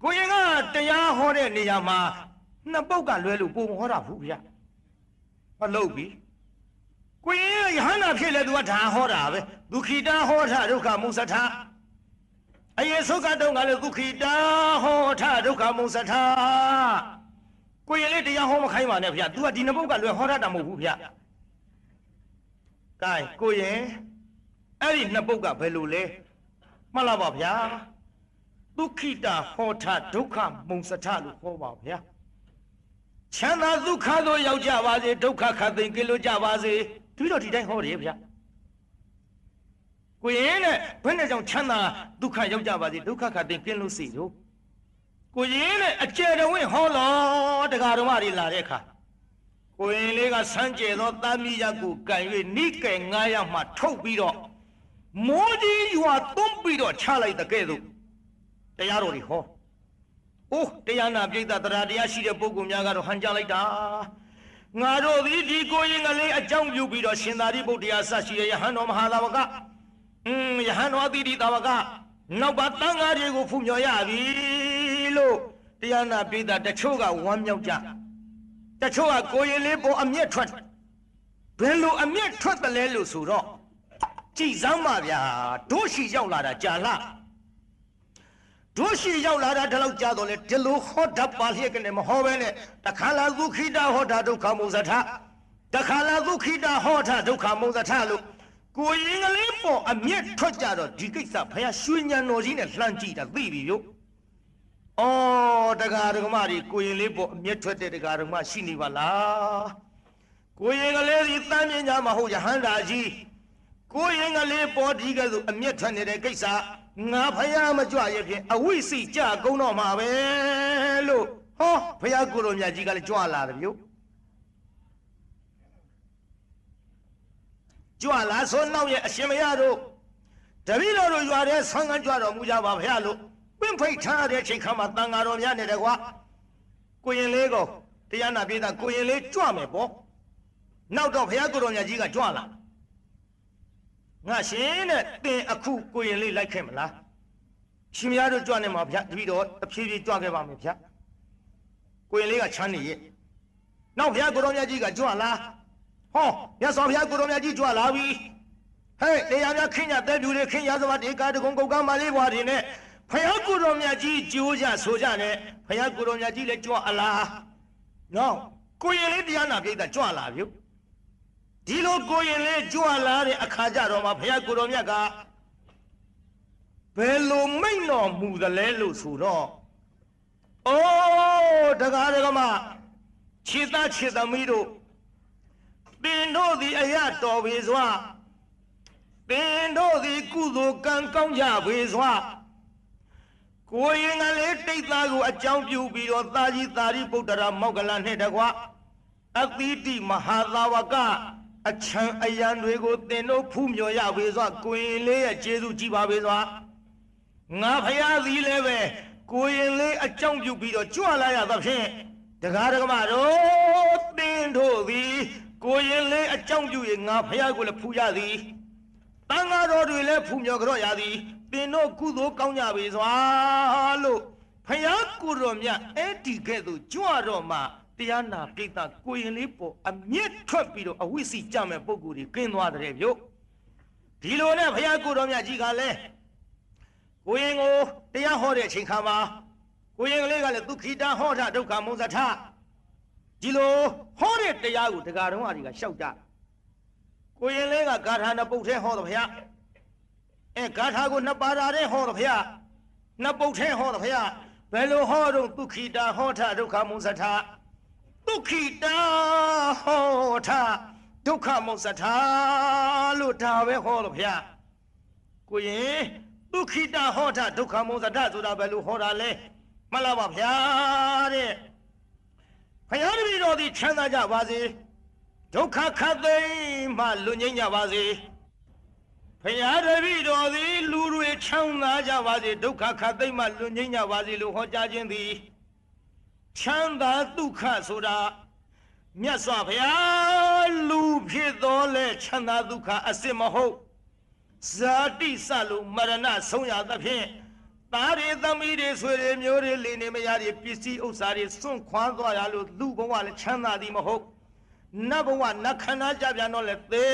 ကိုရင်ကတရားဟောတဲ့နေရာမှာနှစ်ပုတ်ကလွဲလို့ပုံမဟောတာဘူးဗျာမလုပ်ပြီကိုရင်ရဟန္တာဖြစ်လဲသူကဒါဟောတာပဲဒုက္ခိတာဟောတာဒုက္ခမုစထအယေသုခတုံးကလည်းဒုက္ခိတာဟောတာဒုက္ခမုစထကိုရင်လေးတရားဟောမခိုင်းပါနဲ့ဗျာ तू ကဒီနှစ်ပုတ်ကလွယ်ဟောတာမဟုတ်ဘူးဗျာကဲကိုရင်အဲ့ဒီနှစ်ပုတ်ကဘယ်လိုလဲမှတ်လားပါဗျာဒုက္ခိတာဟောတာဒုက္ခမုစထလို့ဟောပါဗျာချမ်းသာဒုက္ခတို့ရောက်ကြပါစေဒုက္ခခတ်သိမ်းကင်းလို့ကြပါစေဒီတော့ဒီတိုင်းဟောတယ်ဗျာကိုရင်နဲ့ဘယ်နဲ့ကြောင့်ချမ်းသာဒုက္ခရောက်ကြပါစေဒုက္ခခတ်သိမ်းကင်းလို့စီတို့ကိုရင်နဲ့အကျယ်တော်ဝင်ဟောလို့တရားတော်မတွေလာတဲ့အခါကိုရင်လေးကစမ်းကြဲသောသားမိရကိုကန်၍နိကေ900မှထုတ်ပြီးတော့မိုးကြီးရွာသွန်းပြီးတော့ချလိုက်တဲ့ကဲ့သို့တရားတော်တွေဟောအိုးတရားနာပိဋကတရားတရားရှိတဲ့ပုဂ္ဂိုလ်များကတော့ဟန်ကြလိုက်တာငါတို့ဒီကိုရင်ကလေးအကြောင်းပြုပြီးတော့ရှင်သာရိပုတ္တရာဆရှိတဲ့ယဟန်တော်မဟာသာဝကယဟန်တော်အတိတိသာဝကနောက်ပါတန်ဃာတွေကိုဖူးမြော်ရပြီလို့တရားနာပိဋကတချို့ကဝမ်းမြောက်ကြတချို့ကကိုရင်လေးပေါ်အမျက်ထွက်ဘယ်လိုအမျက်ထွက်တယ်လဲလို့ဆိုတော့ကြည်စမ်းပါဗျာတို့ရှိရောက်လာတာကြာလားတို့ရှိရောက်လာတာဒီလောက်ကြာတော့လေဒီလိုဟောတတ်ပါလျက်ကနေမဟောပဲနဲ့တခါလာဒုက္ခိတဟောတာဒုက္ခမုစထတခါလာဒုက္ခိတဟောတာဒုက္ခမုစထလို့ကိုရင်ကလေးပေါ်အမျက်ထွက်ကြတော့ဒီကိစ္စဘုရားရွှေဉဏ်တော်ကြီးနဲ့လှမ်းကြည့်တာသိပြီလို့ဩတရားဓမ္မတွေကိုရင်လေးပေါ်အမျက်ထွက်တဲ့တရားဓမ္မရှိနေပါလားကိုရင်ကလေးဒီတန်မြညာမဟုတ်ယဟန္တာကြီးကိုရင်ကလေးပေါ်ဒီကဲဆိုအမျက်ထွက်နေတဲ့ကိစ္စငါဖယားမကြွရဲ့ဖြင့်အဝိစိကြကုန်းတော့မှာပဲလို့ဟောဖယားကိုလိုမြတ်ကြီးကလည်းကြွလာတယ်ဗျကြွလာဆိုနောက်ရဲ့အရှင်မရတို့တပည့်တော်တို့ရွာတဲ့ဆန်းကန်းကြွတော်မူကြပါဖယားလို့ပင့်ဖိတ်ထားတဲ့ချိန်ခါမှာတန်ဃာတော်များနေတယ်ကွာကိုရင်လေးကိုတရားနာပြေးတာကိုရင်လေးကြွမယ်ပေါ့နောက်တော့ဖယားကိုလိုမြတ်ကြီးကကြွလာငါရှင်တဲ့တင်အခုကိုရင်လေးလိုက်ခဲ့မလားရှင်မရတို့ကြွနေမှာဗျတပည့်တော်အဖြည်းဖြည်းကြွခဲ့ပါမယ်ဗျကိုရင်လေးကချမ်းနေရဲ့နောက်ဘုရားကိုတော်မြတ်ကြီးကကြွလာဟောမြတ်စွာဘုရားကိုတော်မြတ်ကြီးကြွလာပြီဟဲ့တရားများခင်းကြတဲပြူတွေခင်းရသဘာတေကာတကုံကုတ်ကမလေးဘွားတွေနဲ့ဘုရားကိုတော်မြတ်ကြီးကြိုးကြဆိုကြနဲ့ဘုရားကိုတော်မြတ်ကြီးလည်းကြွအလားနော်ကိုရင်လေးတရားနာပြိတ္တာကြွလာပြီဒီလိုကိုရင်လေးကြွလာတဲ့အခါကြတော့မှဘုရားကိုတော်မြတ်ကဘယ်လိုမိန့်တော်မူသလဲလို့ဆိုတော့အိုးတရားဓမ္မခြေသားခြေသမီးတို့သင်တို့သည်အရတော်ပေစွာသင်တို့သည်ကုသိုလ်ကံကောင်းကြပေစွာကိုရင်ကလေးတိတ်သားကိုအကြောင်းပြုပြီးတော့သာကြီးသာရိပုတ္တရာမောက္ကလနှင့်တကွအသီတိမဟာသာဝကအချံအယံတွေကိုသင်တို့ဖူးမြော်ရပေစွာကိုရင်လေးရဲ့ကျေးဇူးကြီးပါပေစွာငါဖယားသည်လည်းပဲကိုရင်လေးအကြောင်းပြုပြီးတော့ကြွလာရသဖြင့်တရားဓမ္မတို့သင်တို့သည်ကိုရင်လေးအကြောင်းပြုရင်ငါဖယားကိုလည်းဖူးရသည်တန်ဃာတော်တွေလည်းဖူးမြော်ကြရသည်သင်တို့ကုသိုလ်ကောင်းကြပေစွာလို့ဖယားကိုတော်မြတ်အဲ့ဒီကဲ့သို့ကြွတော့မှတရားနာပိဋကကိုရင်လေးပေါ်အမျက်ထွက်ပြီးတော့အဝိစီကြမဲ့ပုဂ္ဂိုလ်တွေကင်းသွားတယ်ဗျို့ဒီလိုနဲ့ဘုရားကိုတော်မြတ်ကြီးကလည်းကိုရင်ကိုတရားဟောတဲ့အချိန်ခါမှာ ကိုရင်ကလေးကလည်းဒုက္ခိတဟောထဒုက္ခမုံစထဒီလိုဟောတဲ့တရားကိုတရားတော်အတွေကရှောက်ကြကိုရင်လေးကဂါထာနှစ်ပုဒ်ထဲဟောတော်ဗျာဂါထာကိုနှစ်ပါးတာတဲ့ဟောတော်ဗျာနှစ်ပုဒ်ထဲဟောတော်ဗျာဘယ်လိုဟောတော့ဒုက္ခိတဟောထဒုက္ခမုံစထဒုက္ခိတဟောထဒုက္ခမုံစထလို့ဒါပဲဟောတော်ဗျာကိုရင်ဒုက္ခိတဟောထဒုက္ခမုံစထဆိုတာဘယ်လိုဟောတာလဲမှတ်လားပါဗျာတဲ့ဘုရားတပည့်တော်သည်ချမ်းသာကြပါစေဒုက္ခခတ်သိမ်းမှလွတ်ငြိမ်းကြပါစေဘုရားတပည့်တော်သည်လူတွေချမ်းသာကြပါစေဒုက္ခခတ်သိမ်းမှလွတ်ငြိမ်းကြပါစေလို့ဟောကြားခြင်းသည်ချမ်းသာဒုက္ခဆိုတာမြတ်စွာဘုရားလူဖြစ်တော်လဲချမ်းသာဒုက္ခအစစ်မဟုတ်ဇာတိစလို့မရဏဆုံးရသဖြင့်သားတွေသမီးတွေဆွေတွေမျိုးတွေလေနေမရတွေပစ္စည်းဥစ္စာတွေစွန့်ခွာသွားရလို့လူဘဝလည်းချမ်းသာသည်မဟုတ်နတ်ဘဝနတ်ခန္ဓာကြပြန်တော့လဲသေ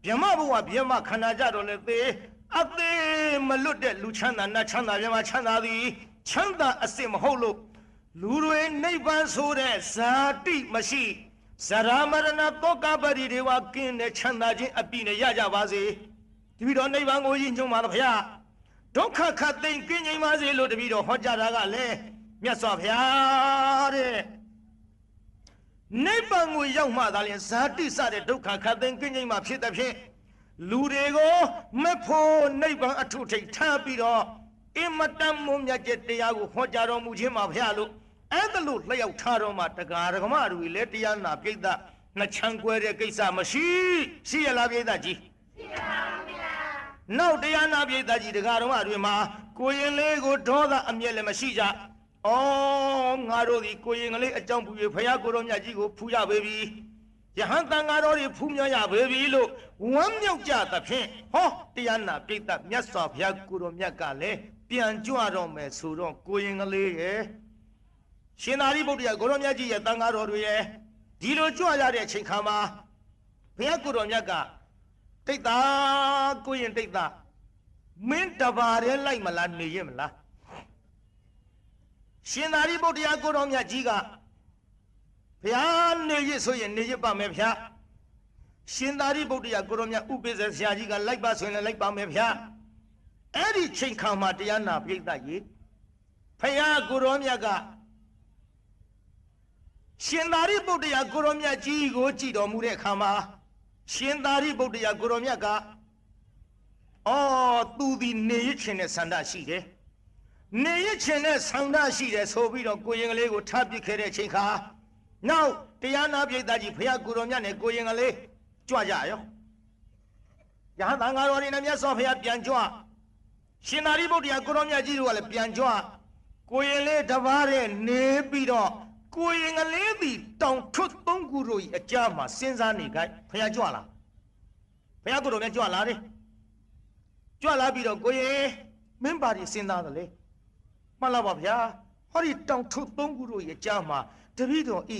ဗြဟ္မဘဝဗြဟ္မခန္ဓာကြတော့လဲသေအသေးမလွတ်တဲ့လူချမ်းသာနတ်ချမ်းသာဗြဟ္မချမ်းသာသည်ချမ်းသာအစစ်မဟုတ်လို့လူတွေနိဗ္ဗာန်ဆိုတဲ့ဇာတိမရှိဇရာမရဏတောကပရိဒေဝကင်းတဲ့ချမ်းသာခြင်းအပြည့်နဲ့ရကြပါစေတပည့်တော်နိဗ္ဗာန်ကိုရည်ညွှန်းပါတော့ဗျာဒုက္ခခတ်သိမ်းကင်းငြိမ်းပါစေလို့တပည့်တော်ဟောကြားတာကလည်းမြတ်စွာဘုရားတဲ့နိဗ္ဗာန်ကိုရောက်မှသာလျှင်ဇာတိစတဲ့ဒုက္ခခတ်သိမ်းကင်းငြိမ်းမှဖြစ်တဲ့ဖြင့်လူတွေကိုမဖို့နိဗ္ဗာန်အထုထိတ်ထားပြီးတော့အင်မတန်မွန်မြတ်တဲ့တရားကိုဟောကြားတော်မူခြင်းမှာဘုရားလို့အဲ့ဒါလို့လျှောက်ထားတော်မှာတရားဓမ္မတွေလည်းတရားနာပြိဿနှစ်ချမ်းကွဲတဲ့ကိစ္စမရှိရလားပြိဿကြီးရှိပါဘူးဗျာနောက်တရားနာပြိဿကြီးတရားဓမ္မတွေမှာကိုရင်လေးကိုဒေါသအမျက်လည်းမရှိကြဩငါတို့ဒီကိုရင်ကလေးအကြောင်းပူ၍ဖယားကိုတော်မြတ်ကြီးကိုဖူးရပေပြီယဟန်တန်ဃာတော်တွေဖူးမြော်ရပေပြီလို့ဝမ်းမြောက်ကြသဖြင့်ဟောတရားနာပြိဿမြတ်စွာဘုရားကိုတော်မြတ်ကလည်းပြန်ကြွတော်မယ်ဆိုတော့ကိုရင်ကလေးရဲ့ရှင်သာရိပုတ္တရာကိုတော်မြတ်ကြီးရဲ့တန်ဃာတော်တွေရဲ့ဒီလိုကြွရတဲ့အချိန်ခါမှာဘုရားကိုတော်မြတ်ကတိတ်တာကိုရင်တိတ်တာမင်းတပါးတည်းလိုက်မလားနေရမလားရှင်သာရိပုတ္တရာကိုတော်မြတ်ကြီးကဘုရားနေရဆိုရင်နေရပါမယ်ဗျာရှင်သာရိပုတ္တရာကိုတော်မြတ်ဥပိ္ပဇေဆရာကြီးကလိုက်ပါဆိုရင်လည်းလိုက်ပါမယ်ဗျာအဲ့ဒီချိန်ခါမှာတရားနာပြိဿရေဘုရားကိုတော်မြတ်ကရှင်သာရိပုတ္တရာကိုတော်မြတ်ကြီးကိုကြည်တော်မူတဲ့အခါမှာရှင်သာရိပုတ္တရာကိုတော်မြတ်ကသူဒီနေရခြင်းနဲ့ဆန္ဒရှိတယ်နေရခြင်းနဲ့ဆန္ဒရှိတယ်ဆိုပြီးတော့ကိုရင်ကလေးကိုထားပစ်ခဲ့တဲ့အချိန်ခါနောက်တရားနာပြိဿကြီးဘုရားကိုတော်မြတ်နဲ့ကိုရင်ကလေးကြွကြရောယဟန်တန်ဃာတော်တွေနဲ့မြတ်စွာဘုရားပြန်ကြွရှင်သာရိပုတ္တရာကိုတော်မြတ်ကြီးတို့ကလည်းပြန်ကြွကိုရင်လေးတပါးတဲ့နေပြီးတော့ကိုရင်ကလေးသည်တောင်ထွတ်သုံးခုတို့၏အကြားမှာစဉ်းစားနေကြဘုရားကြွလာဘုရားကိုတော်မြတ်ကြွလာတယ်ကြွလာပြီးတော့ကိုရင်မင်းပါဒီစဉ်းစားတယ်လေမှန်လားပါဗျာဟောဒီတောင်ထွတ်သုံးခုတို့၏အကြားမှာတပည့်တော်ဤ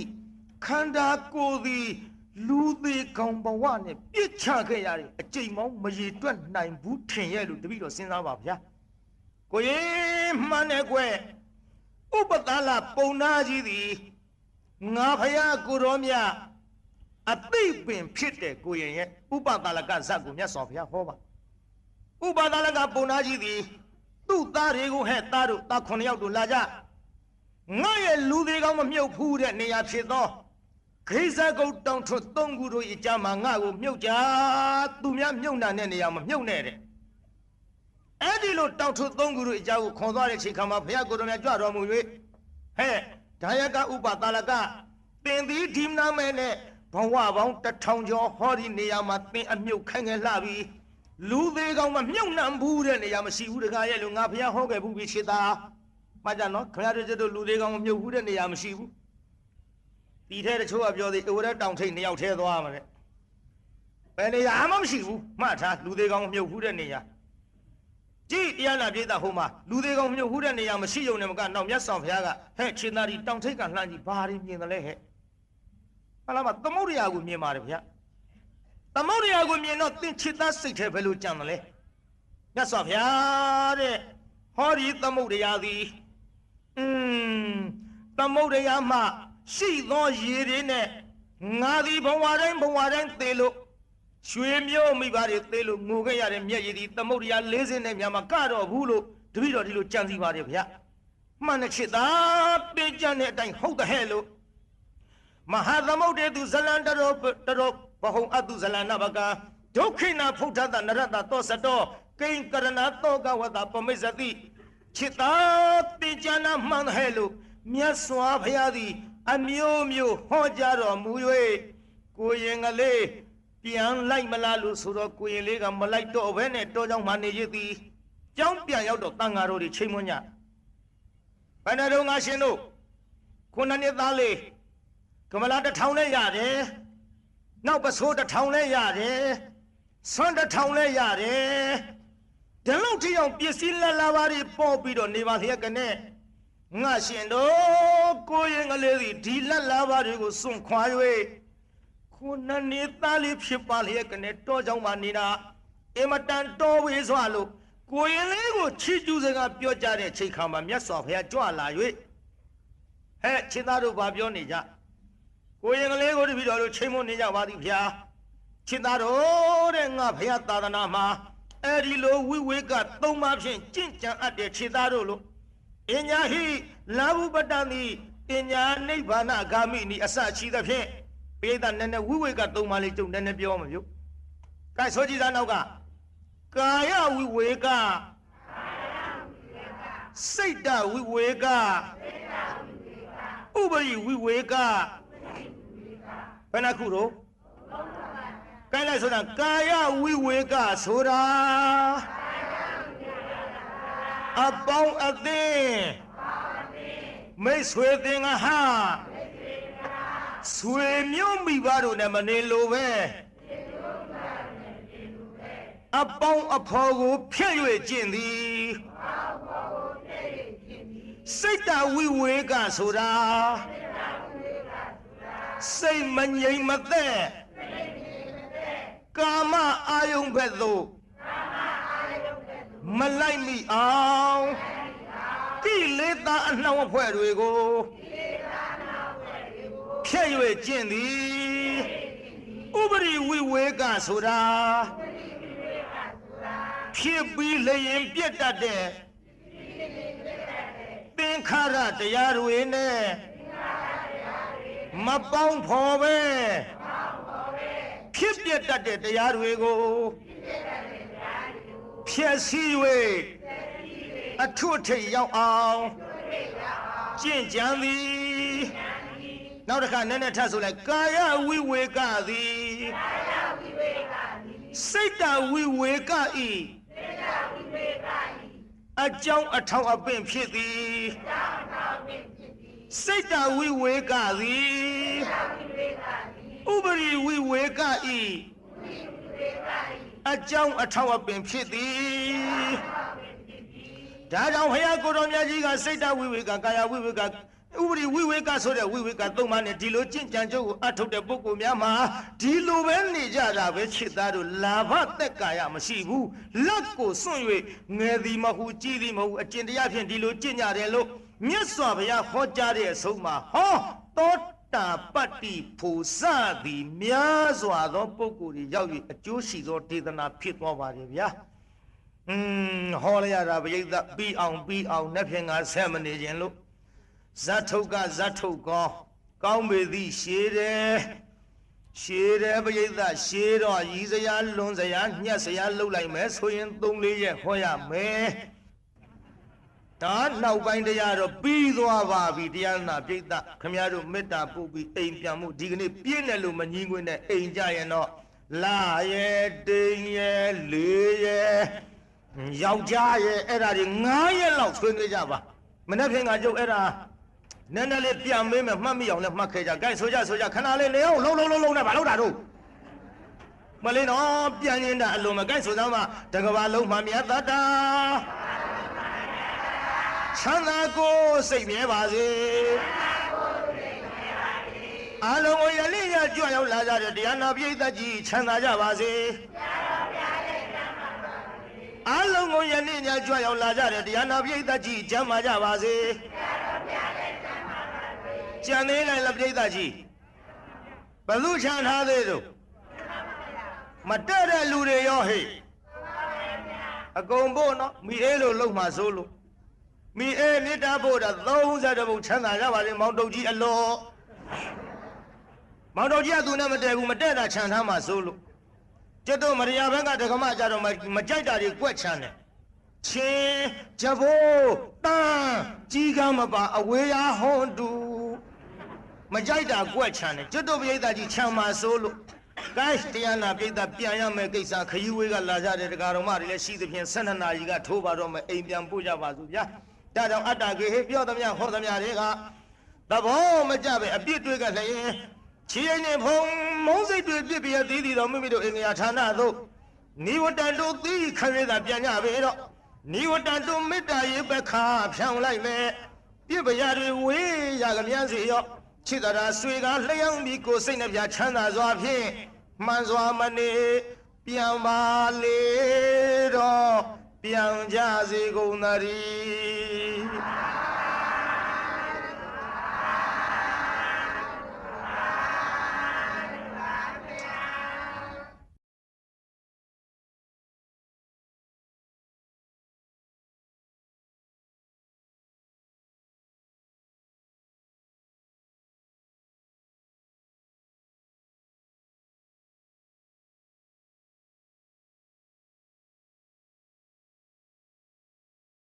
ခန္ဓာကိုယ်သည်လူသေးကောင်ဘဝနဲ့ပြစ်ချခဲ့ရတဲ့အကျိန်မောင်းမရေတွက်နိုင်ဘူးထင်ရဲ့လို့တပည့်တော်စဉ်းစားပါဗျာကိုရင်မှန်တယ်ကွယ်ဥပဒလာပုံနာကြီးသည်ငါဖယားကိုတော်မြတ်အသိပင်ဖြစ်တဲ့ကိုရင်ရဲ့ဥပဒလကဇတ်ကိုမြတ်စွာဘုရားဟောပါဥပဒလကပုံနာကြီးသည်သူ့သားတွေကိုဟဲ့သားတို့သား9ယောက်တို့လာကြငါရဲ့လူတွေကောင်းမမြုပ်ဘူးတဲ့နေရာဖြစ်သောခိဇကုတ်တောင်ထွတ်သုံးခုတို့၏ကြားမှာငါကိုမြုပ်ကြသူများမြုပ်နာတဲ့နေရာမှာမြုပ်နေတဲ့အဲ့ဒီလိုတောင်ထွတ်သုံးခုတို့အကြောင်းကိုခွန်သွားတဲ့ချိန်ခါမှာဘုရားကိုယ်တော်မြတ်ကြွတော်မူ၍ဟဲ့ဒါယကဥပတာလကသင်သည်ဒီနာမဲနဲ့ဘဝပေါင်း1000ကျော်ဟောဒီနေရာမှာသင်အမြုပ်ခိုင်းငယ်လှပြီလူသေးကောင်မမြုပ်နှံဘူးတဲ့နေရာမရှိဘူးတကားရဲ့လို့ငါဘုရားဟောခဲ့ဘူးပြီခြေသားမှတ်ကြနော်ခင်ဗျားတို့လူသေးကောင်မမြုပ်ဘူးတဲ့နေရာမရှိဘူးဒီထဲတချို့ကပြောသေးအိုရဲတောင်ထိပ်2ယောက်ထဲသွားမှာတဲ့ဘယ်နေရာမှမရှိဘူးမှတ်ထားလူသေးကောင်မမြုပ်ဘူးတဲ့နေရာကြည့်တရားနာပြိဿဟိုမှာလူသေးကောင်မြုပ်ဘူးတဲ့နေရာမရှိုံနဲ့မကနောက်မြတ်စွာဘုရားကဟဲ့ခြေသားဒီတောင်ထိပ်ကလှမ်းကြည့်ဘာတွေမြင်တယ်လဲဟဲ့ဟာလာမသမုဒ္ဒရာကိုမြင်ပါတယ်ဗျာသမုဒ္ဒရာကိုမြင်တော့သင်ခြေသားစိတ်ထဲဘယ်လိုကြံတယ်လဲမြတ်စွာဘုရားတဲ့ဟောဒီသမုဒ္ဒရာသည် သမုဒ္ဒရာမှရှိသောရေတွေနဲ့ငါသည်ဘဝတိုင်းသေလို့ရွှေမျိုးမိဘတွေသေလို့ငိုခဲ့ရတဲ့မျက်ရည်ဒီသမုဒ္ဒရာ40နဲ့များမှာကတော့ဘူးလို့တပည့်တော်ဒီလိုကြံစည်ပါတယ်ဗျာမှန်တဲ့ချစ်သားပေးကြတဲ့အတိုင်းဟုတ်တဲ့ဟဲ့လို့မဟာသမုဒ္ဒေသူဇလံတရောဘဟုံအတုဇလနာဘကဒုက္ခိနာဖုဋ္ဌတနရတသောစတောကိဉ္ကရဏသောကဝတပမိစ္ဆတိချစ်သားပေးကြနာမှန်တဲ့ဟဲ့လို့မြတ်စွာဘုရားသည်အမျိုးမျိုးဟောကြားတော်မူ၍ကိုရင်ကလေးပြန်လိုက်မလားလို့ဆိုတော့ကိုရင်လေးကမလိုက်တော့ဘဲနဲ့တောကြောင့်မှနေရသည်ကျောင်းပြန်ရောက်တော့တန်ဃာတော်တွေချိန်မွန်းကြဘယ်နဲ့တော့ငါရှင်တို့ခုနှစ်သားလေးကမလာ1000လဲရတယ်နောက်ပစိုး1000လဲရတယ်ဆွမ်း1000လဲရတယ်ဒီလောက်ထိအောင်ပစ္စည်းလက်လာပါတွေပေါ်ပြီးတော့နေပါလျက်ကနဲ့ငါရှင်တို့ကိုရင်ကလေးစီဒီလက်လာပါတွေကိုစွန့်ခွာ၍ခုနှစ်သားလေးဖြစ်ပါလျက်ကနဲ့တောကြောင့်မှနေတာအင်မတန်တော်ဝေးစွာလို့ကိုရင်လေးကိုချီးကျူးစကားပြောကြတဲ့ချိန်ခါမှာမြတ်စွာဘုရားကြွလာ၍ဟဲ့ချင်းသားတို့ဘာပြောနေကြကိုရင်ကလေးကိုတပည့်တော်တို့ချိန်မွန်းနေကြပါသည်ဗျာချင်းသားတို့တဲ့ငါဘုရားသာသနာမှာအဲ့ဒီလိုဝိဝေက3ပါးဖြင့်ကြင့်ကြံအပ်တဲ့ချင်းသားတို့လို့အညာဟိလာဘုပတ္တနိအညာနိဗ္ဗာနဂါမိနိအစရှိသဖြင့်ပိဋကနည်းနည်းဝိဝေက3ပါးလေးကြုံနည်းနည်းပြောမှာပြုကဲဆိုကြည့်သားနောက်ကကာယဝိဝေကစိတ်တဝိဝေကဥပရိဝိဝေကဘယ်နှခုတော့ကဲလိုက်ဆိုတာကာယဝိဝေကဆိုတာအပေါင်းအသင်းမိတ်ဆွေသင်္ဃဟာဆွေမျိုးမိဘတို့နဲ့မနေလို့ပဲအပေါင်းအဖော်ကိုဖျက်၍ကျင့်သည်စိတ်တဝိဝေကဆိုတာစိတ်မငြိမ်မသက်ကာမအာယုန်ဘက်သို့မလိုက်မိအောင်ကိလေသာအနှောင့်အဖွဲ့တွေကိုဖျက်၍ကျင့်သည်ဥပရိဝိဝေကဆိုတာဖြစ်ပြီးလျင်ပြတ်တတ်တဲ့သင်္ခါရတရားတွေနဲ့မပေါင်းဖော်ပဲဖြစ်ပြတတ်တဲ့တရားတွေကိုဖြည့်ဆည်း၍အထွတ်ထိပ်ရောက်အောင်ကျင့်ကြံသည်နောက်တစ်ခါနည်းနည်းထပ်ဆိုလိုက်ကာယဝိဝေကသည်စိတ်တဝိဝေကဤအကြောင်းအထောက်အပင့်ဖြစ်သည်စိတ်တဝိဝေကသည်ဥပရိဝိဝေကဤအကြောင်းအထောက်အပင့်ဖြစ်သည်ဒါကြောင့်ဘုရားကိုယ်တော်မြတ်ကြီးကစိတ်တဝိဝေကကာယဝိဝေကဥပရိဝိဝေကဆိုတဲ့ဝိဝေက3ပါးနဲ့ဒီလိုကျင့်ကြံကြုတ်ကိုအထုတ်တဲ့ပုဂ္ဂိုလ်များမှာဒီလိုပဲနေကြတာပဲချစ်သားတို့လာဘသက်ကာယမရှိဘူးလက်ကိုစွန့်၍ငယ်သည်မဟုတ်ကြီးသည်မဟုတ်အကျင့်တရားဖြင့်ဒီလိုကျင့်ကြတယ်လို့မြတ်စွာဘုရားဟောကြားတဲ့အဆုံးမှာဟောသောတာပတ္တိဖို့စသည်များစွာသောပုဂ္ဂိုလ်တွေရောက်၍အကျိုးရှိသောဒေသနာဖြစ်သွားပါတယ်ဗျာဟောရတာပရိသတ်ပြီးအောင်နှစ်ဖြင့်ငါဆက်မနေခြင်းလို့ဇတ်ထုတ်ကဇတ်ထုတ်ကောင်းပေသည်ရှည်တယ်ပရိသတ်ရှည်တော့ရည်စရာလွန်စရာညှက်စရာလှုပ်လိုက်မယ်ဆိုရင်3-4ရက်ဟောရမယ်ဒါနောက်ပိုင်းတရားတော့ပြီးသွားပါပြီတရားနာပြိဿခမရတို့မေတ္တာပို့ပြီးအိမ်ပြန်မှုဒီကနေ့ပြည့်တယ်လို့မငြင်းခွင့်နဲ့အိမ်ကြရင်တော့လာရဲ့တိန်ရဲ့လေးရဲ့ယောက်ျားရဲ့အဲ့ဒါတွေ9ရက်လောက်ဆွေးနွေးကြပါမနေ့ကကျုပ်အဲ့ဒါနည်းနည်းလေးပြန်မေးမယ်မှတ်မိအောင်လည်းမှတ်ခဲ့ကြ။ဂိုက်ဆိုကြခဏလေးနေအောင်လုံးနဲ့ဘာလို့တာတို့မလေးတော့ပြန်ရင်တာအလုံးမဂိုက်ဆိုတော့မှတကဘာလုံးမှမြတ်တတာချမ်းသာကိုစိတ်မြဲပါစေအလုံးကိုရလိရကြွရောက်လာကြတဲ့တရားနာပိဋကကြီးချမ်းသာကြပါစေအလုံးကိုယနေ့ညကြွရောက်လာကြတဲ့တရားနာပိဋကကြီးကျမ်းမာကြပါစေ ကြံသေးလိုက်လားပြိဿကြီးဘလူချန်ထားသေးတော့မတက်တဲ့လူတွေရောဟေ့အကုန်ဖို့နော်မိအေးလို့လုံမှာစိုးလို့မိအေးမေတ္တာဖို့တာ30ဘုံချမ်းသာရပါလေမောင်တုတ်ကြီးအလောမောင်တုတ်ကြီးကသူနဲ့မတည့်ဘူးမတည့်တာခြံထားမှာစိုးလို့ကျွတ်တို့မရိယာဘက်ကတက္ကမကြတော့မကြိုက်တာတွေကွက်ချမ်းတယ်ချင်းကြဘိုးတန်းကြီးကမ်းမပါအဝေးရဟွန်တူမကြိုက်တာကွက်ချမ်းတယ်ကျွတ်တို့ပြိဿကြီးခြံမှာစိုးလို့ဂိုင်းတရားနာပြိဿပြန်ရမယ်ကိစ္စခရီးဝေးကလာကြတဲ့တရားတော်မတွေလည်းရှိသဖြင့်12နာရီကထိုးပါတော့မယ်အိမ်ပြန်ပို့ကြပါစို့ဗျာဒါကြောင့်အတ္တကေဟေပြောသမျှဟောသမျှတွေကသဘောမကျပဲအပြစ်တွေကလည်းချီရင်နဲ့ဖုံမုံစိတ်တွေပြစ်ပြရသေးသေးတော့မိမိတို့အင်္ဂါဌာနသို့နိဝတ္တတို့သီးခရဲသာပြန်ကြပဲတော့နိဝတ္တတို့မေတ္တာရေးပခါဖြောင်းလိုက်မယ်ပြစ်ပရတွေဝေးရကမြန်းစီရောချစ်တာဆွေကလျှောင်းပြီးကိုစိတ်နှပြချမ်းသာစွာဖြင့်မှန်စွာမနေပြန်ပါလေတော့ပြန်ကြစေကုန်သတည်း